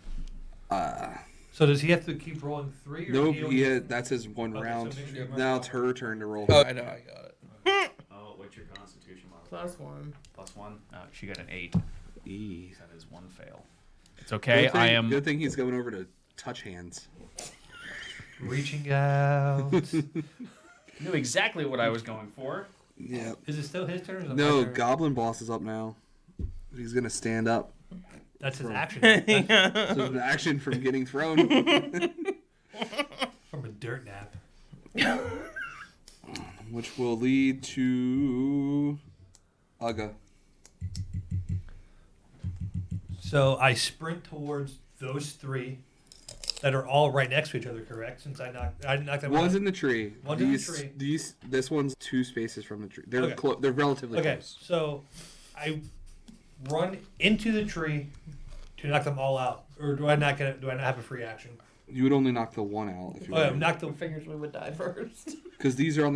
Uh, So does he have to keep rolling 3? Or nope, he only- that's his one Okay, so round. make sure you mark Now it it's off. her turn to roll. Oh, I know. I got it. Oh, what's your Constitution modifier? +1. Plus 1. She got an 8. E. That is 1 fail. It's okay. Good thing, I am. Good thing he's going over to touch hands. Reaching out. Knew exactly what I was going for. Yeah. Is it still his turn? Or is it No, my turn? Goblin Boss is up now. He's gonna stand up. That's his action. That's So the action from getting thrown. from a dirt nap. Which will lead to Uga. So I sprint towards those 3 that are all right next to each other, correct? Since I knocked them One's out. in the tree. One's in the tree. This one's 2 spaces from the tree. They're Okay. they're relatively Okay, close. so I run into the tree to knock them all out, or do I not have a free action? You would only knock the one out if you. Knock the. Figures we would die first. Because these 2 are on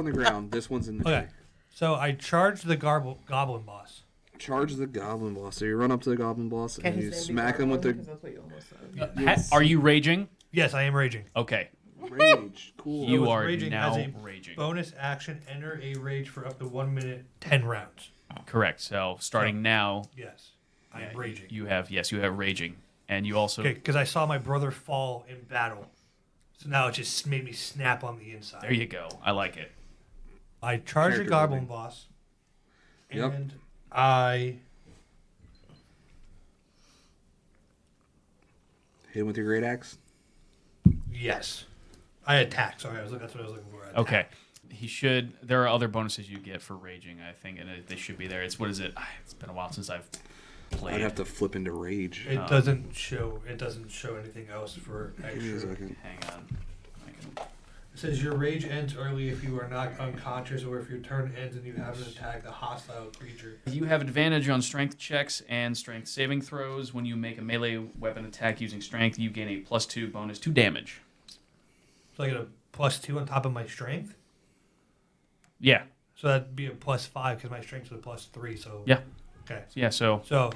the ground. This one's in the Okay, tree. So I charged the goblin boss. Charge the goblin boss. So you run up to the goblin boss Can and his you name be smack him with Gargoyle? the 'Cause that's what you almost said. Yes. Are you raging? Yes, I am raging. Okay. rage. Cool. You with are raging now as a raging. Bonus action, enter a rage for up to 1 minute, 10 rounds. Correct. So starting now, Yes, I am yeah, raging. you have raging, and you also Okay, because I saw my brother fall in battle. So now it just made me snap on the inside. there you go. I like it. I charge the Character goblin building. boss. Yep. And I Hit him with your great axe. yes. I attack. Sorry, that's what I was looking for. Attack. Okay. He should. There are other bonuses you get for raging, I think, and they should be there. It's what is it? It's been a while since I've played. I'd have to flip into rage. It doesn't show anything else for Give me a extra. second. Hang on. I can- It says your rage ends early if you are not unconscious or if your turn ends and you haven't attacked a hostile creature. You have advantage on strength checks and strength saving throws. When you make a melee weapon attack using strength, you gain a +2 bonus to damage. So I get a +2 on top of my strength. Yeah. So that'd be a +5 because my strength's a +3. So Yeah. Okay. Yeah. So So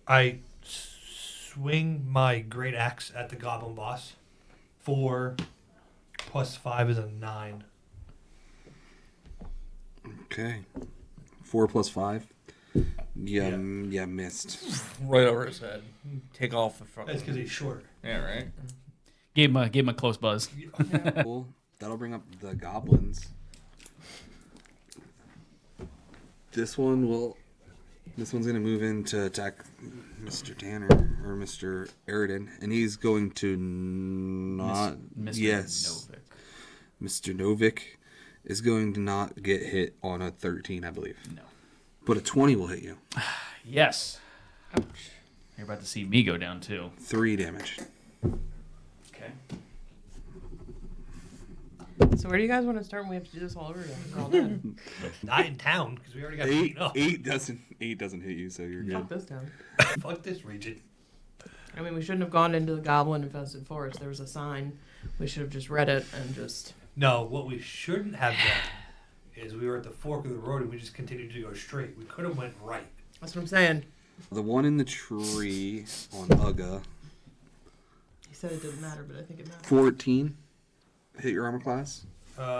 I swing my great axe at the goblin boss. 4 + 5 is a 9. Okay. 4 + 5. Yeah. Yeah, missed. Right over his head. Take off the fucking. That's because he's short. Yeah, right. gave him a close buzz. Cool. That'll bring up the goblins. This one's gonna move in to attack Mr. Tanner or Mr. Aridin, and he's going to not. Mr. Yes, Novik. Mr. Novik is going to not get hit on a 13, I believe. No. But a 20 will hit you. Yes. Ouch. You're about to see me go down too. 3 damage. Okay. So where do you guys want to start when we have to do this all over again? We're all dead. Not in town because we already got 8 beaten up. 8 doesn't hit you, so you're Fuck good. this town. Fuck this region. I mean, we shouldn't have gone into the goblin infested forest. There was a sign. We should have just read it and just. No, what we shouldn't have done is we were at the fork of the road and we just continued to go straight. We could have went right. That's what I'm saying. The one in the tree on Uga, He said it didn't matter, but I think it matters. 14 hit your armor class.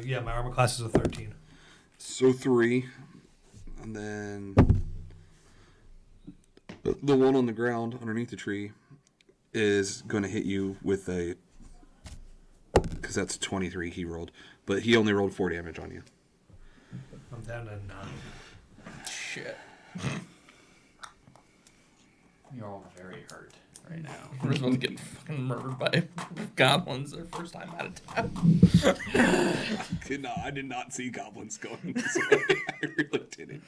Yeah, my armor class is a 13. So 3, and then the one on the ground underneath the tree is going to hit you with a, because that's 23 he rolled, but he only rolled 4 damage on you. I'm down to 9. Shit. You're all very hurt right now. We're just about to get fucking murdered by goblins their first time out of town. I did not see goblins going this way. I really didn't.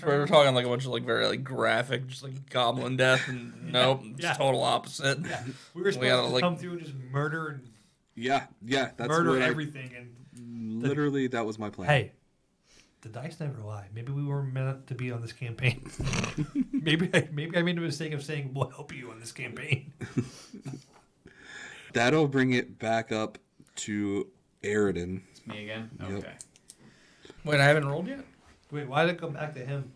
We're talking like a bunch of like very like graphic, just like goblin death, and nope, Yeah. it's total opposite. Yeah, we were supposed gotta, to like- come through and just murder and Yeah, that's murder what everything. And literally, that was my plan. hey, the dice never lie. Maybe we weren't meant to be on this campaign. maybe I made the mistake of saying we'll help you on this campaign. That'll bring it back up to Aridin. It's me again? Yep. Okay. Wait, I haven't rolled yet. Wait, why did it come back to him?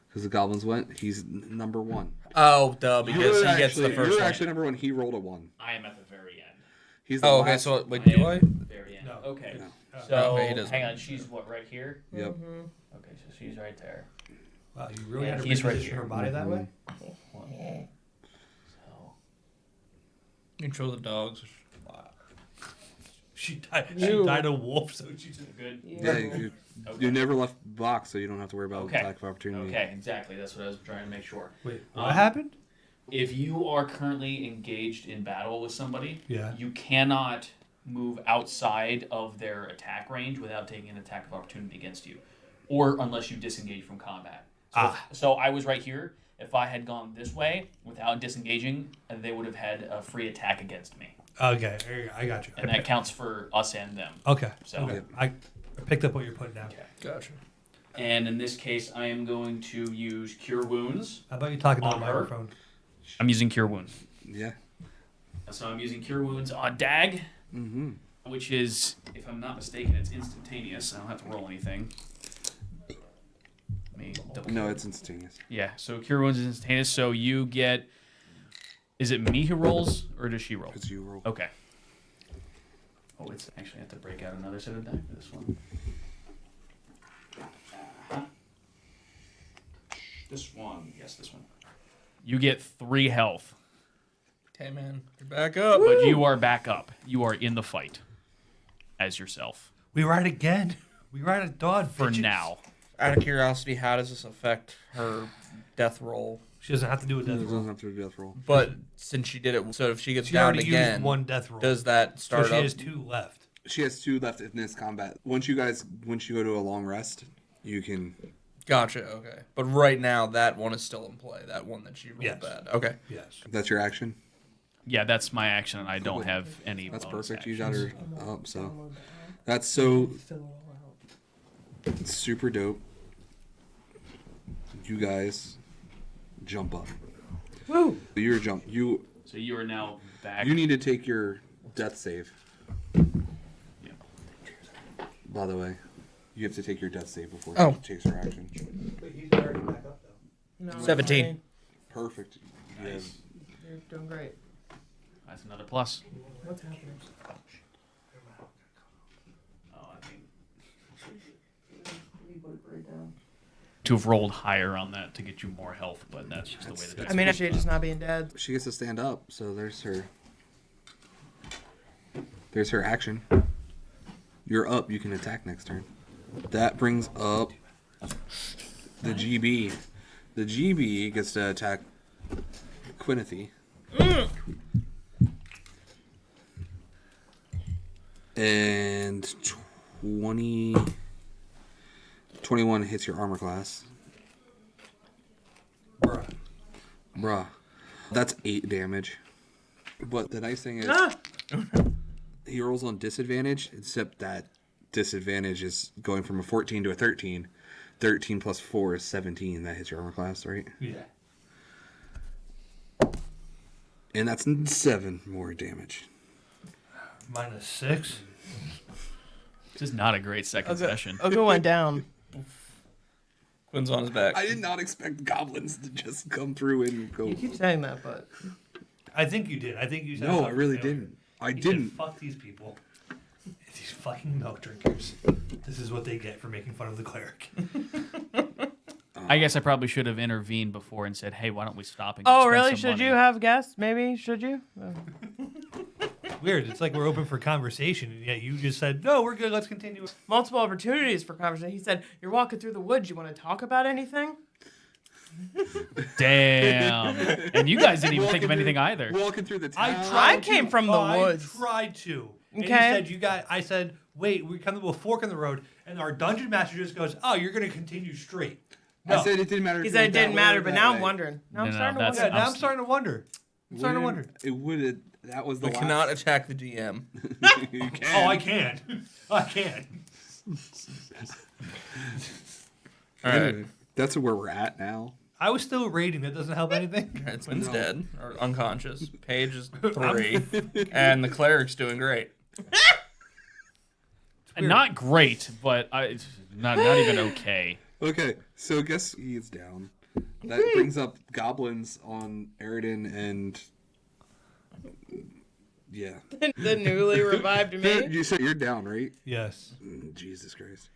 Because the goblins went, he's number 1. Oh, duh, because he gets the first You're one. actually number 1. He rolled a 1. I am at the very end. He's the Oh, okay. last. So wait, I do am I? at the very end. No. Okay. No. So Okay, he doesn't. hang on, she's what, right here? Yep. Okay, so she's right there. Wow, you really Yeah, had to he's right reposition here. her body that way? So Control the dogs. She died. You- She died a wolf, so she's good. Yeah, you Okay. never left box, so you don't have to worry about Okay. attack of opportunity. Okay, exactly. That's what I was trying to make sure. Wait, what Um, happened? If you are currently engaged in battle with somebody, Yeah. you cannot move outside of their attack range without taking an attack of opportunity against you, or unless you disengage from combat. So, so I was right here. If I had gone this way without disengaging, they would have had a free attack against me, Okay, there you go. I got you. and that counts for us and them. Okay. So- Okay. I picked up what you're putting down. Okay. Gotcha. And in this case, I am going to use Cure Wounds. How about you talking to the On her? microphone? I'm using Cure Wounds. Yeah. So I'm using Cure Wounds on Dag. Mm-hmm. which is, if I'm not mistaken, it's instantaneous. I don't have to roll anything. Let me double No, it's instantaneous. Yeah, so Cure Wounds is instantaneous, so you get... Is it me who rolls, or does she roll? It's you roll. Okay. Oh, it's actually I have to break out another set of die for this one. This one. Yes, this one. You get 3 health, Hey, man. You're back up. but you are back up. You are in the fight as yourself. We ride again. We ride at dawn. For bitches. now. Out of curiosity, how does this affect her death roll? She doesn't have to do a death It roll. doesn't have to do a death roll. But since she did it, so if she gets She down already again, used 1 death roll. does that so start she up? has 2 left. She has 2 left in this combat. Once you go to a long rest, you can. Gotcha. Okay, but right now that one is still in play. That one that she rolled Yes. bad. Okay. Yes. That's your action. Yeah, that's my action, and I don't have any That's bonus perfect. You actions. got her up. So that's so super dope. You guys jump up. Woo! You're jump. You So you are now back. need to take your death save. Yeah. By the way, you have to take your death save before Oh. she takes her action. But he's already back up, though. No, 17. Perfect. You have- Nice. You're doing great. That's another plus. What's happening? Oh, I think to have rolled higher on that to get you more health, but that's just the way that I it's mean, actually, just not being dead. She gets to stand up, so there's her. There's her action. You're up. You can attack next turn. That brings up the GB. The GB gets to attack Quinethy. And 21 hits your armor class. Bruh. That's 8 damage. But the nice thing is, he rolls on disadvantage, except that disadvantage is going from a 14 to a 13. 13 plus 4 is 17. That hits your armor class, right? Yeah. And that's 7 more damage. Minus 6. This is not a great second session. Ogo went down. Quinn's on his back. I did not expect goblins to just come through and go. You keep saying that, but I think you did. I think you said No, I something really failure. didn't. I You said, didn't. fuck these people. These fucking milk drinkers. This is what they get for making fun of the cleric. I guess I probably should have intervened before and said, "Hey, why don't we stop and go oh, spend really? some Should money?" you have guessed? Maybe should you? Weird. It's like we're open for conversation, and yet you just said, no, we're good. Let's continue. Multiple opportunities for conversation. He said, "You're walking through the woods. You want to talk about anything?" Damn. And you guys didn't even think of anything either. Walking through the town. I came from the woods. I tried to. And Okay. he said, I said, wait, we come to a fork in the road, and our dungeon master just goes, oh, you're going to continue straight. No. I said it didn't matter. if He you said it went that didn't way matter, or but that now I'm way. wondering. Now I'm No, starting to that's- Yeah, wonder. now I'm starting to wonder. It would. That was the We last. cannot attack the DM. You can. Oh, I can. I can. All right. That's where we're at now. I was still raiding. That doesn't help anything. It's Quinn's No. dead or unconscious. Paige is 3, and the cleric's doing great. And not great, but it's not even okay. Okay, so guess he's down. That brings up goblins on Eridan and. Yeah. The newly revived me. You said you're down, right? Yes. Jesus Christ.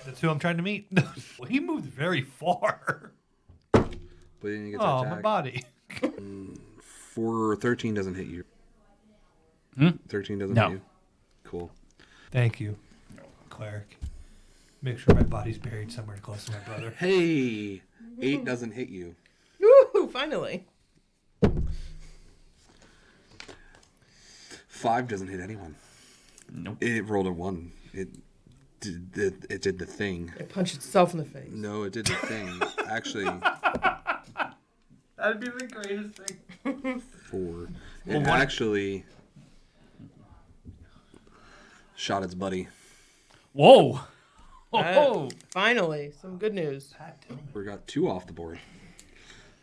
That's who I'm trying to meet. Well, he moved very far. But then you get to Oh, my attack. body. For 13 doesn't hit you. Hmm? 13 doesn't No. hit you. Cool. Thank you, cleric. Make sure my body's buried somewhere close to my brother. Hey, 8 doesn't hit you. Woo! Finally. 5 doesn't hit anyone. Nope. It rolled a 1. It did the thing. It punched itself in the face. No, it did the thing. Actually, That'd be the greatest thing. 4. It actually shot its buddy. Whoa. Oh. Finally, some good news. We got 2 off the board.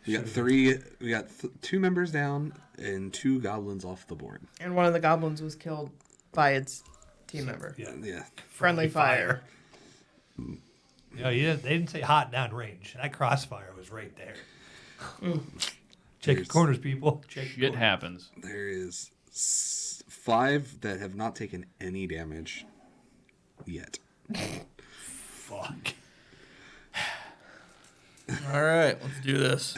We got 3. We got 2 members down and 2 goblins off the board. And one of the goblins was killed by its team member. Yeah. Yeah. Friendly fire. You know, they didn't say hot down range. That crossfire was right there. Check your corners, people. Check your Shit corners. happens. There is 5 that have not taken any damage yet. Fuck. All right, let's do this.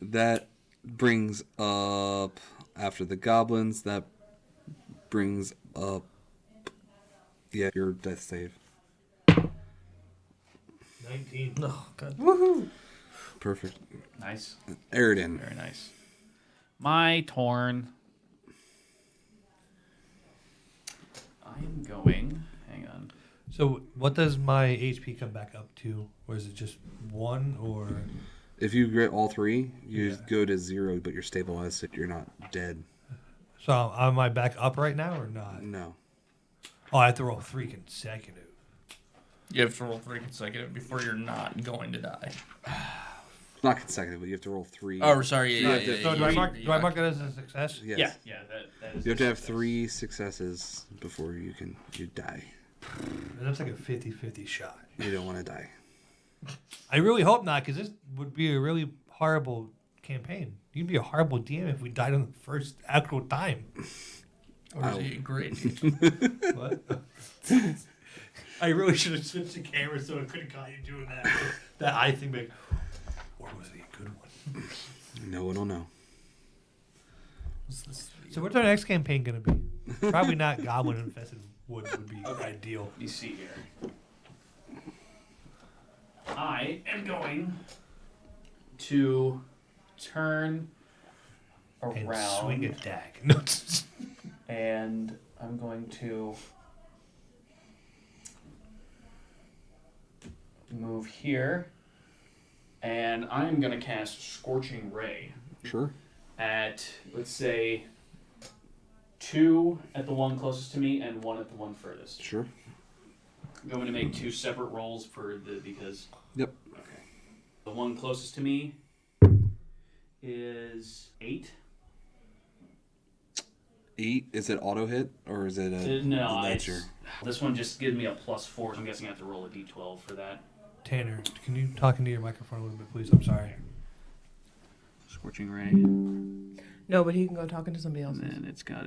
That brings up, after the goblins, that brings up, yeah, your death save. 19. Oh, God. Woohoo! Perfect. Nice. Aridin. Very nice. My turn. I'm going. Hang on. So, what does my HP come back up to? Or is it just 1 or. If you get all 3, you Yeah. go to 0, but you're stabilized, so you're not dead. So, am I back up right now or not? No. Oh, I have to roll 3 consecutive. You have to roll 3 consecutive before you're not going to die. Not consecutive, but you have to roll 3. Oh, sorry. Yeah, Yeah, So, do I mark that as a success? Yes. Yeah. That is. You have to have 3 successes before you die. That's like a 50-50 shot. You don't want to die. I really hope not, because this would be a really horrible campaign. You'd be a horrible DM if we died on the first actual time. Or is he great? What? I really should have switched the camera so I couldn't caught you doing that eye thing. Like, or was it a good one? No one will know. So what's our next campaign going to be? Probably not goblin infested woods would be ideal. Let me see here. I am going to turn And around swing a dag. No, and I'm going to move here, and I'm going to cast Scorching Ray Sure. at, let's say, 2 at the one closest to me and 1 at the one furthest. Sure. I'm going to make 2 separate rolls because. Yep. Okay. The one closest to me is 8. 8, is it auto hit or is it a No, ledger? this one just gives me a +4. So I'm guessing I have to roll a d12 for that. Tanner, can you talk into your microphone a little bit, please? I'm sorry. Scorching Ray, No, but he can go talking to somebody else. and then it's got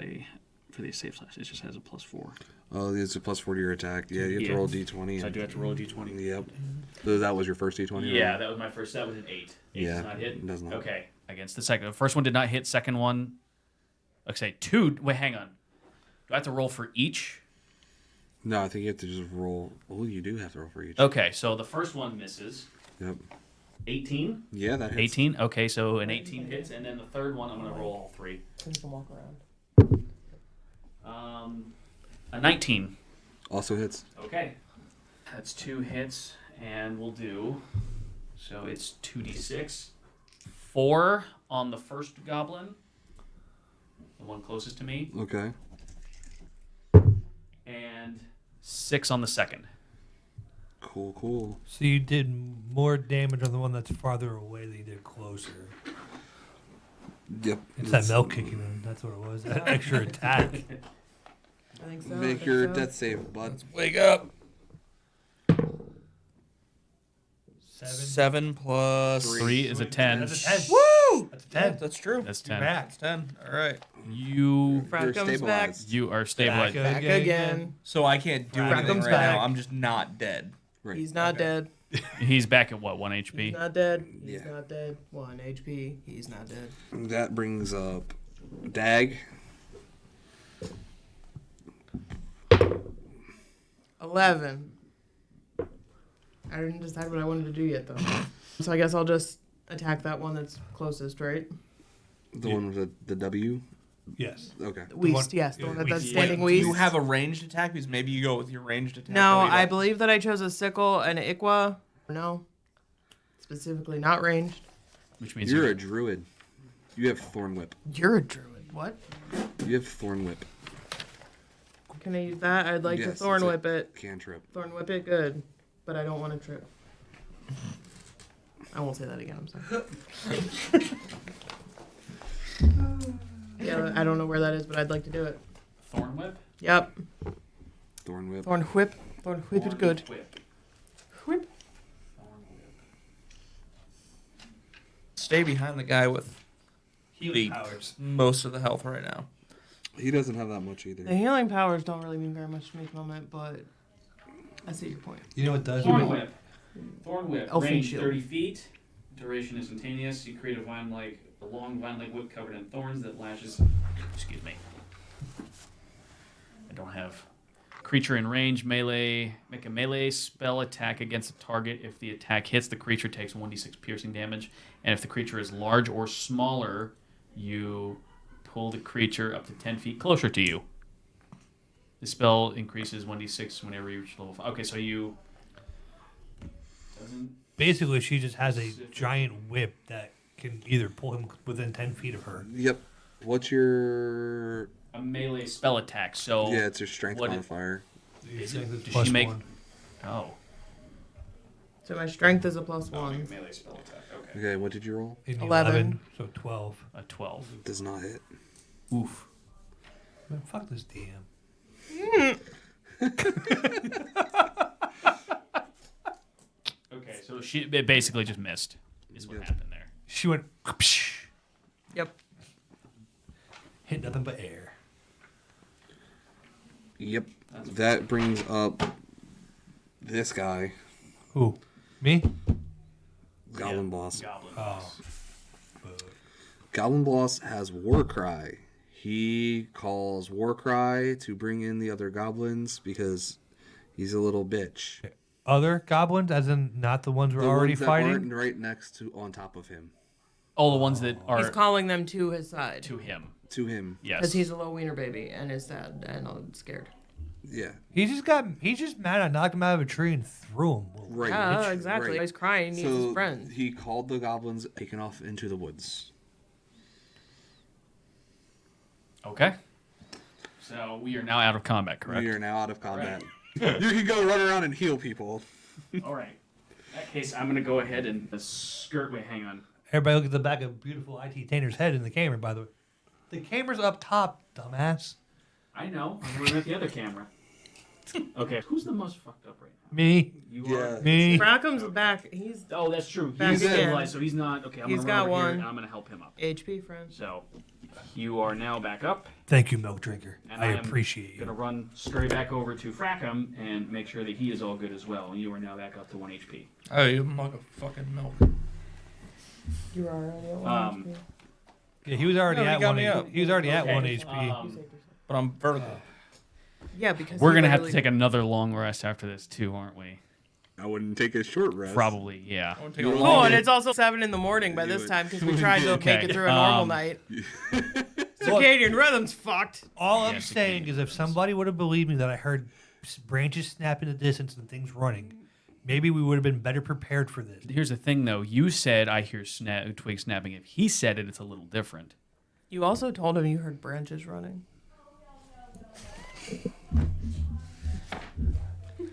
for the safe slash, it just has a +4. Oh, it's a +4 to your attack. Yeah, you have to Yeah. roll d20. So I do have to roll a d20. Yep. So that was your first d20? Yeah, that was my first. That was an 8. 8 Yeah, does not hit. it does not. Okay, against the second. The first one did not hit. Second one, okay, 2. Wait, hang on. Do I have to roll for each? No, I think you have to just roll. Oh, you do have to roll for each. Okay, so the first one misses. Yep. 18. Yeah, that hits. 18. Okay, so an 18 hits, and then the third one, I'm gonna roll all 3. So you can walk around. A 19. Also hits. Okay, that's 2 hits, and we'll do. So it's 2d6. 4 on the first goblin, the one closest to me, Okay. and 6 on the second. Cool. So you did more damage on the one that's farther away than you did closer. Yep. It's that milk kicking in. That's what it was. That extra attack. I think so. Make your death save, bud. Let's wake up. 7. 7 plus 3 is a 10. That's a 10. Woo! That's a Yeah, 10. that's true. That's You're 10. back. That's 10. All right. You Frank comes back. stabilized. you are stabilized. Back Back again. So I can't do Frank anything comes right back. now. I'm just not dead. Right. He's not dead. He's back at what, 1 He's HP? not dead. He's Yeah. not dead. 1 HP. He's not dead. That brings up Dag. 11. I didn't decide what I wanted to do yet, though. So I guess I'll just attack that one that's closest, right? The Yeah. one with the W. Yes. Okay. Weast, yes. The yeah, one that's Weast. standing Do Weast. you have a ranged attack? Because maybe you go with your ranged attack. No, that way you I don't- believe that I chose a sickle and an Iqua. No. Specifically not ranged. Which means You're a druid. You have Thorn Whip. You're a druid. What? You have Thorn Whip. Can I use that? I'd like to Yes, thorn it's a whip it. Cantrip. Thorn whip it, good. But I don't want to trip. I won't say that again, I'm sorry. Yeah, I don't know where that is, but I'd like to do it. Thorn Whip. Yep. Thorn whip. Thorn whip. Thorn whip it good. Whip. Whip. Thorn Whip. Stay behind the guy with Healing the powers. most of the health right now. He doesn't have that much either. The healing powers don't really mean very much to me at the moment, but I see your point. You know what does? Thorn Whip. Thorn Whip. Elfin Range shield. 30 feet. Duration instantaneous. You create a long vine-like whip covered in thorns that lashes. Excuse me. I don't have. Creature in range, melee. Make a melee spell attack against a target. If the attack hits, the creature takes 1d6 piercing damage. And if the creature is large or smaller, you pull the creature up to 10 feet closer to you. The spell increases 1d6 whenever you reach level 5. Okay, so you. Doesn't. Basically, she just has a giant whip that can either pull him within 10 feet of her. Yep. What's your... A melee spell attack, so. Yeah, it's your strength what modifier. Is Does it- does she make- Oh. So my strength is a +1. Make a melee spell attack. Okay. Okay, what did you roll? 11. So 12. A 12. Does not hit. Oof. Man, fuck this DM. Okay, so it basically just missed, is what Yeah. happened there. She went. Psh, Yep. hit nothing but air. Yep. That brings up this guy, Who? Me? Goblin Yeah. Boss. Goblin Oh. boss. Goblin Boss has War Cry. He calls War Cry to bring in the other goblins because he's a little bitch. Other goblins, as in not the ones we're The already ones that fighting? aren't right next to, on top of him. All the ones that are He's calling them to his side. to him. To him. Yes. Because he's a little wiener baby and is sad and scared. Yeah. He's just mad I knocked him out of a tree and threw him. Well, Right. Yeah, exactly. Right. He's crying. He needs his friends. he called the goblins taken off into the woods. Okay. So we are now out of combat, correct? We are now out of combat. You can go run around and heal people. All right. In that case, I'm going to go ahead and skirt. Wait, hang on. Everybody look at the back of beautiful IT Tanner's head in the camera, by the way. The camera's up top, dumbass. I know. I'm looking at the other camera. Okay. Who's the most fucked up right now? Me. You Yeah. are. Me. Brackham's back. He's Oh, that's true. Back He's again. stabilized, so he's not. Okay, I'm He's going to run got over here one. and I'm going to help him up. HP friend. So you are now back up. Thank you, Milk Drinker. And I am appreciate Gonna you. run scurry back over to Frackham and make sure that he is all good as well. You are now back up to 1 HP. Oh, you mug of fucking milk. You are already at Um, Yeah, he was already No, he at got one. me up. He was already at Okay, 1 HP. But I'm vertical. Yeah, because We're he gonna have to literally- take another long rest after this too, aren't we? I wouldn't take a short rest. Probably, yeah. I wanna take a You long want- Oh, day. and it's also 7 in the morning by this time because we tried to Okay. make it through a normal Um, night. Circadian rhythm's fucked. All I'm Yes, saying okay. is if somebody would have believed me that I heard branches snap in the distance and things running, maybe we would have been better prepared for this. Here's the thing, though. You said I hear twig snapping. If he said it, it's a little different. You also told him you heard branches running.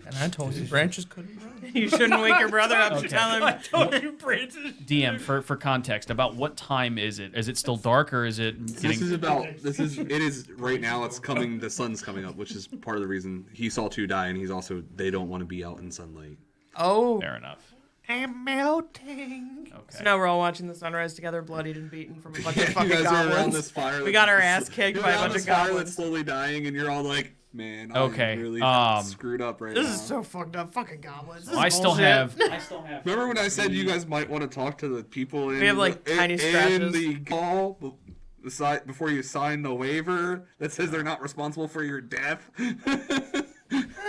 And I told you branches couldn't run. You shouldn't wake your brother up to tell him. told you branches. DM, for context, about what time is it? Is it still dark or is it This getting? it is right now. It's coming. The sun's coming up, which is part of the reason he saw 2 die, and they don't want to be out in sunlight. Oh. Fair enough. I'm melting. Okay. So now we're all watching the sunrise together, bloodied and beaten from a bunch of You fucking guys are around goblins. this fire. We got our ass kicked You're by a around bunch this of fire goblins. that's slowly dying, and you're all like, "Man, I'm Okay, really um, screwed up right This now." is so fuckking up. Fucking goblins. This is I still bullshit. have. I still have. Remember when I said you guys might want to talk to the people in, We have, like, tiny in scratches. the call before you sign the waiver that says they're not responsible for your death?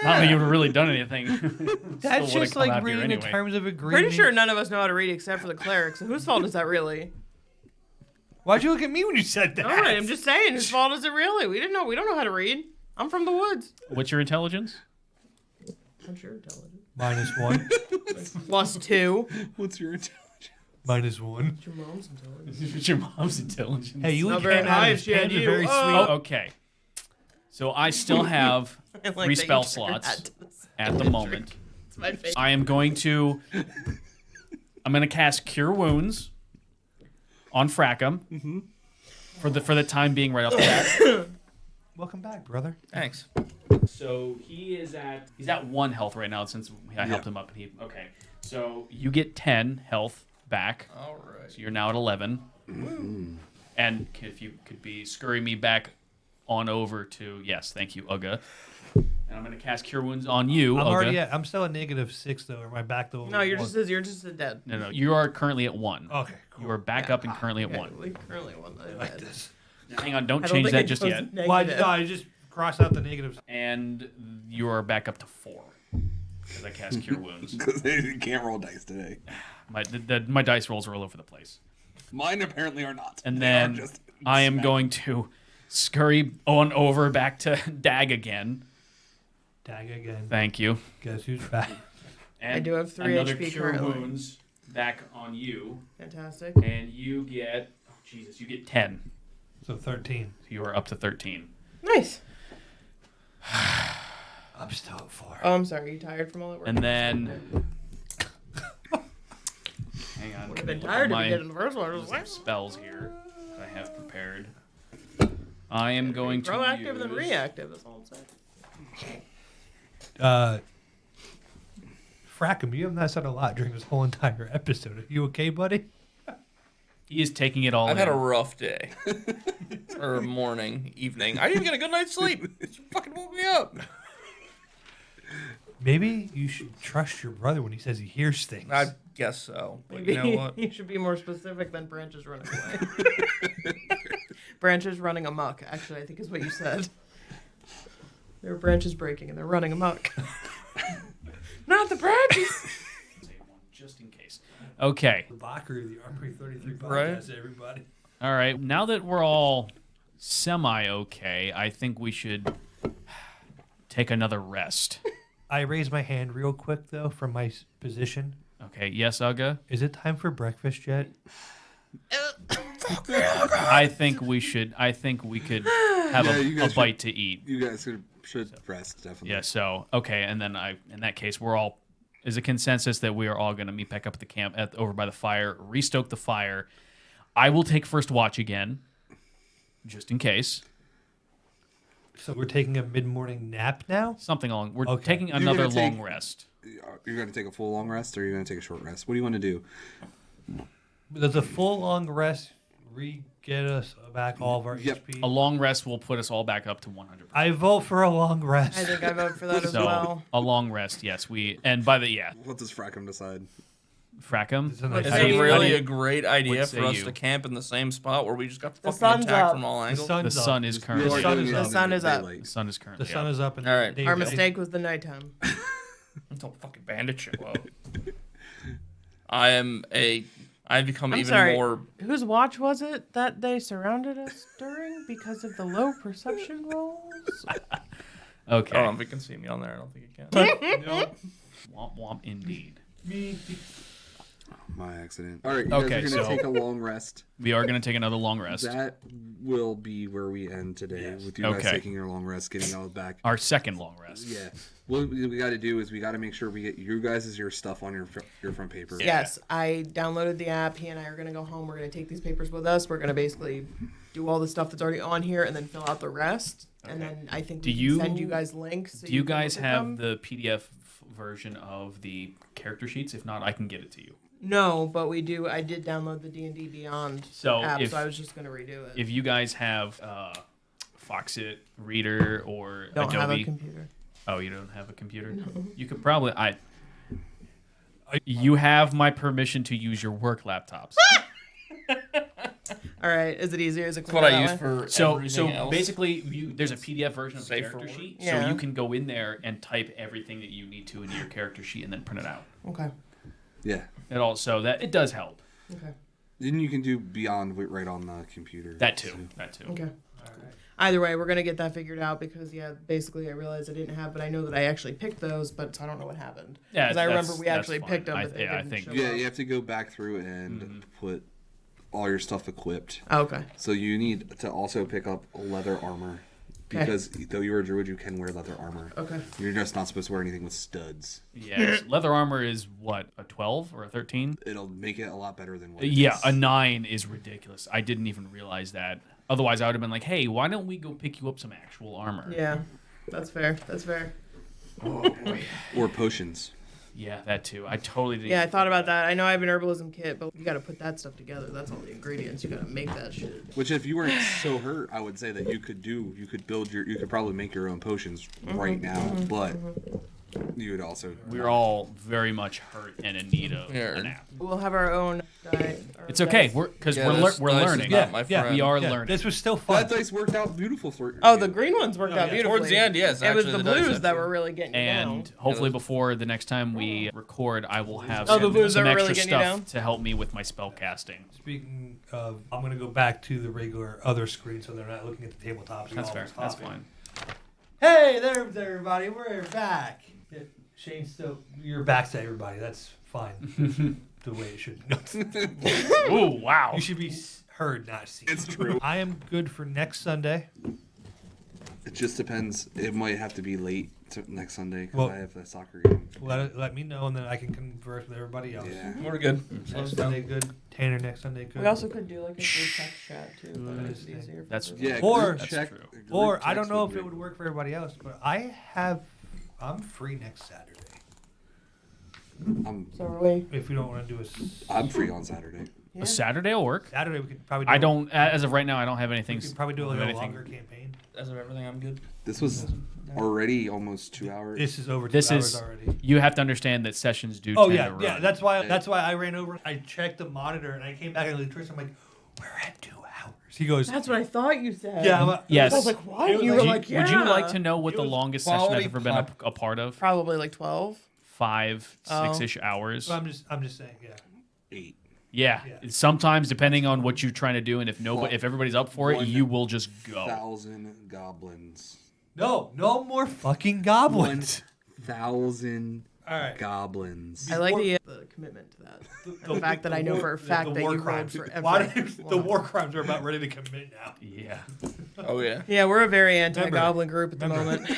Not that you've really done anything. That's Still would've just come like out here reading anyway. in terms of agreement. Pretty sure none of us know how to read except for the cleric. So whose fault is that really? Why'd you look at me when you said that? All right, I'm just saying. Whose fault is it really? We didn't know. We don't know how to read. I'm from the woods. What's your intelligence? I'm sure intelligent. -1. +2. What's your intelligence? -1. Your mom's intelligent. What's your mom's intelligence? Hey, you Not and very Ken high out if of she had Ken's are you. very Oh. sweet. Okay. So I still have I like 3 that spell you triggered that slots to this. at the moment. It's my favorite. I am going to. I'm going to cast Cure Wounds on Frackham for the time being, right off the bat. Welcome back, brother. Thanks. So he's at 1 health right now since I helped him up. And okay. So you get 10 health back. All right. So you're now at 11. And if you could scurry me back on over to, yes, thank you, Uga. And I'm going to cast Cure Wounds on you, Uga. I'm still at -6 though. Or am I back to? No, you're just a dead. No, you are currently at 1. Okay, cool. You are back up and currently at Okay, 1. we currently won the like dead. this. Now, hang on, don't I change think that it just goes yet. Well, negative. I just cross out the negatives. And you are back up to 4 because I cast Cure Wounds. Because they can't roll dice today. My dice rolls are all over the place. Mine apparently are not. And They are then just I am smack- going to scurry on over back to Dag again. Dag again. Thank you. Guess who's back? And I do have 3 another HP Cure currently. Wounds back on you. Fantastic. And you get, you get 10. So 13. So you are up to 13. Nice. I'm still at 4. Oh, I'm sorry. You tired from all that work? And then, hang on. Would have been let me look tired at if my you did in the first one. list of spells here that I have prepared. I am going to Proactive than use- reactive. That's all I'm saying. Frackum, you have not said a lot during this whole entire episode. Are you okay, buddy? He is taking it all I've in. had a rough day. Or morning, evening. I didn't even get a good night's sleep. You fucking woke me up. Maybe you should trust your brother when he says he hears things. I guess so. But Maybe you know what? you should be more specific than branches running away. Branches running amok, actually, I think is what you said. There are branches breaking and they're running amok. Not the branches! Just in case. Okay. The Bacher of the Armory 33 podcast, Right. everybody. All right. Now that we're all semi-okay, I think we should take another rest. I raise my hand real quick, though, from my position. Okay. Yes, Uga? Is it time for breakfast yet? I think we could have Yeah, you a guys bite to eat. You guys should rest, definitely. Yeah, so, okay, and then in that case, is a consensus that we are all going to meet back up at the camp over by the fire, restoke the fire. I will take first watch again, just in case. So we're taking a mid-morning nap now? We're Okay. taking You're another gonna take- long rest. You're going to take a full long rest or you're going to take a short rest? What do you want to do? Does a full long rest get us back all of our Yep. HP? A long rest will put us all back up to 100%. I vote for a long rest. I think I vote for that as So, well. a long rest, yes. What does Frackum decide? Frackum? It's a nice Is How do it you- really how a great idea what for say us you? to camp in the same spot where we just got The fucking sun's attacked up. from all The angles? sun's The up. sun is currently The sun is The up. sun is up. The sun is currently The sun up. is up. And All right. day's Our out. mistake was the nighttime. Don't fucking bandit shit. Whoa. I've become I'm even sorry. more. Whose watch was it that they surrounded us during because of the low perception rolls? Okay. I don't know if you can see me on there. I don't think you can. Womp womp indeed. My accident. All right, you Okay, guys are going to so- take a long rest. We are going to take another long rest. That will be where we end today with you guys Okay. taking your long rest, getting all back. Our second long rest. Yeah. What we got to do is we got to make sure we get you guys' your stuff on your front paper. Yes, I downloaded the app. He and I are going to go home. We're going to take these papers with us. We're going to basically do all the stuff that's already on here and then fill out the rest. And then I think we can send you guys links. So Do you can guys look at have them. the PDF version of the character sheets? If not, I can get it to you. No, but we do. I did download the D&D Beyond So app, if- so I was just going to redo it. If you guys have Foxit Reader or Don't Adobe. have a computer. Oh, you don't have a computer? You could probably. You have my permission to use your work laptops. All right, is it easier? Is it That's what I use for So everything else. basically, there's a PDF version of the Safe for character work? sheet, Yeah. so you can go in there and type everything that you need to into your character sheet and then print it out. Okay. Yeah. It also it does help. Okay. Then you can do beyond right on the computer. That too. Okay. Either way, we're gonna get that figured out because basically I realized I didn't have, but I know that I actually picked those, but I don't know what happened. Yeah, because I remember that's- we that's actually fine. picked them, I but they didn't think- show Yeah, up. you have to go back through and put all your stuff equipped. Oh, okay. So you need to also pick up leather armor. Because though you're a druid, you can wear leather armor. Okay. You're just not supposed to wear anything with studs. Yes. Leather armor is what, a 12 or a 13? It'll make it a lot better than what it Yeah, is. a 9 is ridiculous. I didn't even realize that. Otherwise, I would have been like, hey, why don't we go pick you up some actual armor? Yeah, that's fair. That's fair. Or potions. Yeah, that too. I totally didn't. Yeah, I thought about that. I know I have an herbalism kit, but you got to put that stuff together. That's all the ingredients. You got to make that shit. Which, if you weren't so hurt, I would say that you could probably make your own potions right now, but you would also. We're all very much hurt and in need of Yeah. a nap. We'll have our own diet. It's okay. We're this we're dice is learning. not my friend. We are Yeah, learning. this was still fun. That dice worked out beautiful for you. Oh, the green ones worked out yeah. beautifully. Towards the end, yes. It was actually, the dice blues have that to- were really getting you down. And hopefully before the next time we record, I will have Oh, the blues some that were extra really getting you stuff down? to help me with my spell casting. Speaking of, I'm going to go back to the regular other screen so they're not looking at the tabletops. That's fair. That's fine. Hey, there's everybody. We're back. Yeah, Shane, still, you're back to everybody. That's fine. The way it should be. Ooh, wow. You should be heard, not seen. It's true. I am good for next Sunday. It just depends. It might have to be late next Sunday because Well- I have a soccer game. Let me know, and then I can converse with everybody else. Yeah. We're good. Next Sunday, good. Tanner, next Sunday, good. We also could do like a group text chat too. That Good. makes it easier. for That's- everybody. Yeah. Or- group That's check, true. group Or I don't text know if it make- would work for everybody else, but I'm free next Saturday. So are we. If we don't want to do I'm free on Saturday. Yeah. A Saturday will work. Saturday, we could probably. Do I don't, as of right now, I don't have We anything. could probably do like a anything. longer campaign. As of everything, I'm good. This was already almost 2 hours. This is over 2 This hours is. already. You have to understand that sessions do. Oh tend yeah, to run. yeah. That's why I ran over. I checked the monitor and I came back and looked at Tristan. I'm like, we're at 2 hours. He goes, That's what I thought you said. yeah. I'm like, Yes. I was like, what? It was You like- were Do you- like, yeah. Would you like to know what It the was longest session I've quality ever been a part of? Probably like 12. 5, Oh. 6-ish hours. I'm just saying, yeah. 8. Yeah. Yeah. Sometimes, depending on what you're trying to do, and if everybody's up for it, One you will just go. 1,000 goblins. No more fucking goblins. 1,000 All right. goblins. I like the commitment to that. The fact that I know for a fact that war you rolled crimes. for Why every the war crimes are about ready to commit now. Yeah. Oh yeah. Yeah, we're a very anti-goblin group at the Remember. moment.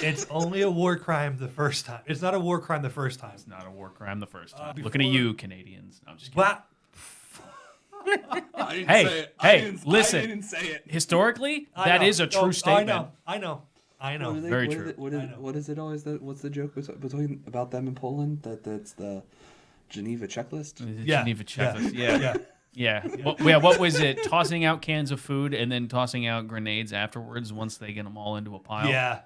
It's only a war crime the first time. It's not a war crime the first time. It's not a war crime the first time. Before- Looking at you, Canadians. No, I'm just kidding. But I didn't Hey, say it. hey, listen. I didn't say it. Historically, I that know. is a true Oh, statement. I know. Very true. What is it always? What's the joke between about them in Poland? That's the Geneva checklist. The Yeah. Geneva checklist. Yeah. Yeah. Yeah. Yeah. What was it? Tossing out cans of food and then tossing out grenades afterwards once they get them all into a pile. Yeah.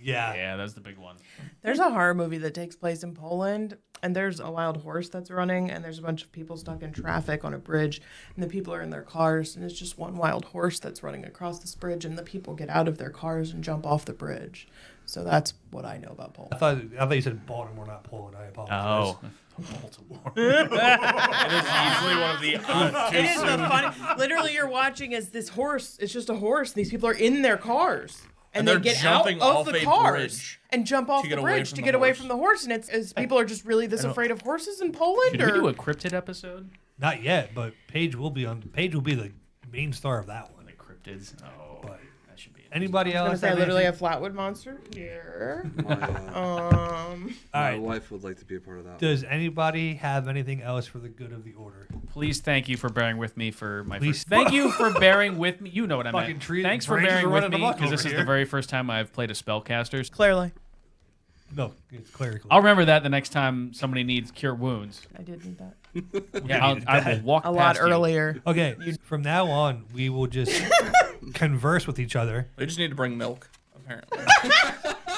Yeah, that's the big one. There's a horror movie that takes place in Poland, and there's a wild horse that's running, and there's a bunch of people stuck in traffic on a bridge, and the people are in their cars, and it's just one wild horse that's running across this bridge, and the people get out of their cars and jump off the bridge. So that's what I know about Poland. I thought you said Baltimore, not Poland. I apologize. Oh. Baltimore. That is usually one of the It is the funny. Literally, you're watching as this horse. It's just a horse. These people are in their cars, and they they're get out jumping of off the a cars bridge and jump off to the get away bridge from to the get away horse. from the horse. And it's people are just really this afraid of horses in Poland. Should we do Or a cryptid episode? Not yet, but Paige will be the main star of that one. The cryptids. Oh, But that should be. anybody I was else? gonna say, I have literally anything? have Flatwood Monster here. All My right. wife would like to be a part of that. Does anybody have anything else for the good of the order? Please thank you for bearing with me for my Please- first. Thank you for bearing with me. You know what I Fucking meant. tree- Thanks for branches bearing are with running me amok because this over is here. the very first time I've played a spellcaster. Clearly, No, it's clerical. I'll remember that the next time somebody needs cure wounds. I did need that Yeah, I will walk a lot past you. earlier. Okay, from now on, we will just converse with each other. We just need to bring milk, apparently.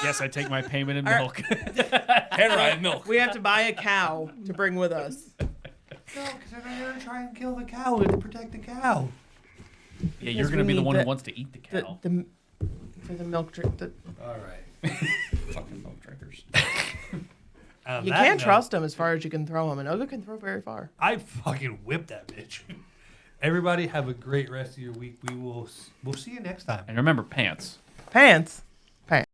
Yes, I take my payment in All milk. Handwriting milk. We have to buy a cow to bring with us. No, because they're going to try and kill the cow to protect the cow. Yeah, you're Because gonna we be the need one the- who wants to eat the cow. For the milk drink. All right. Fucking milk drinkers. On You that can't note, trust him as far as you can throw him, and Oga can throw very far. I fucking whipped that bitch. Everybody have a great rest of your week. We'll see you next time. And remember, pants. Pants.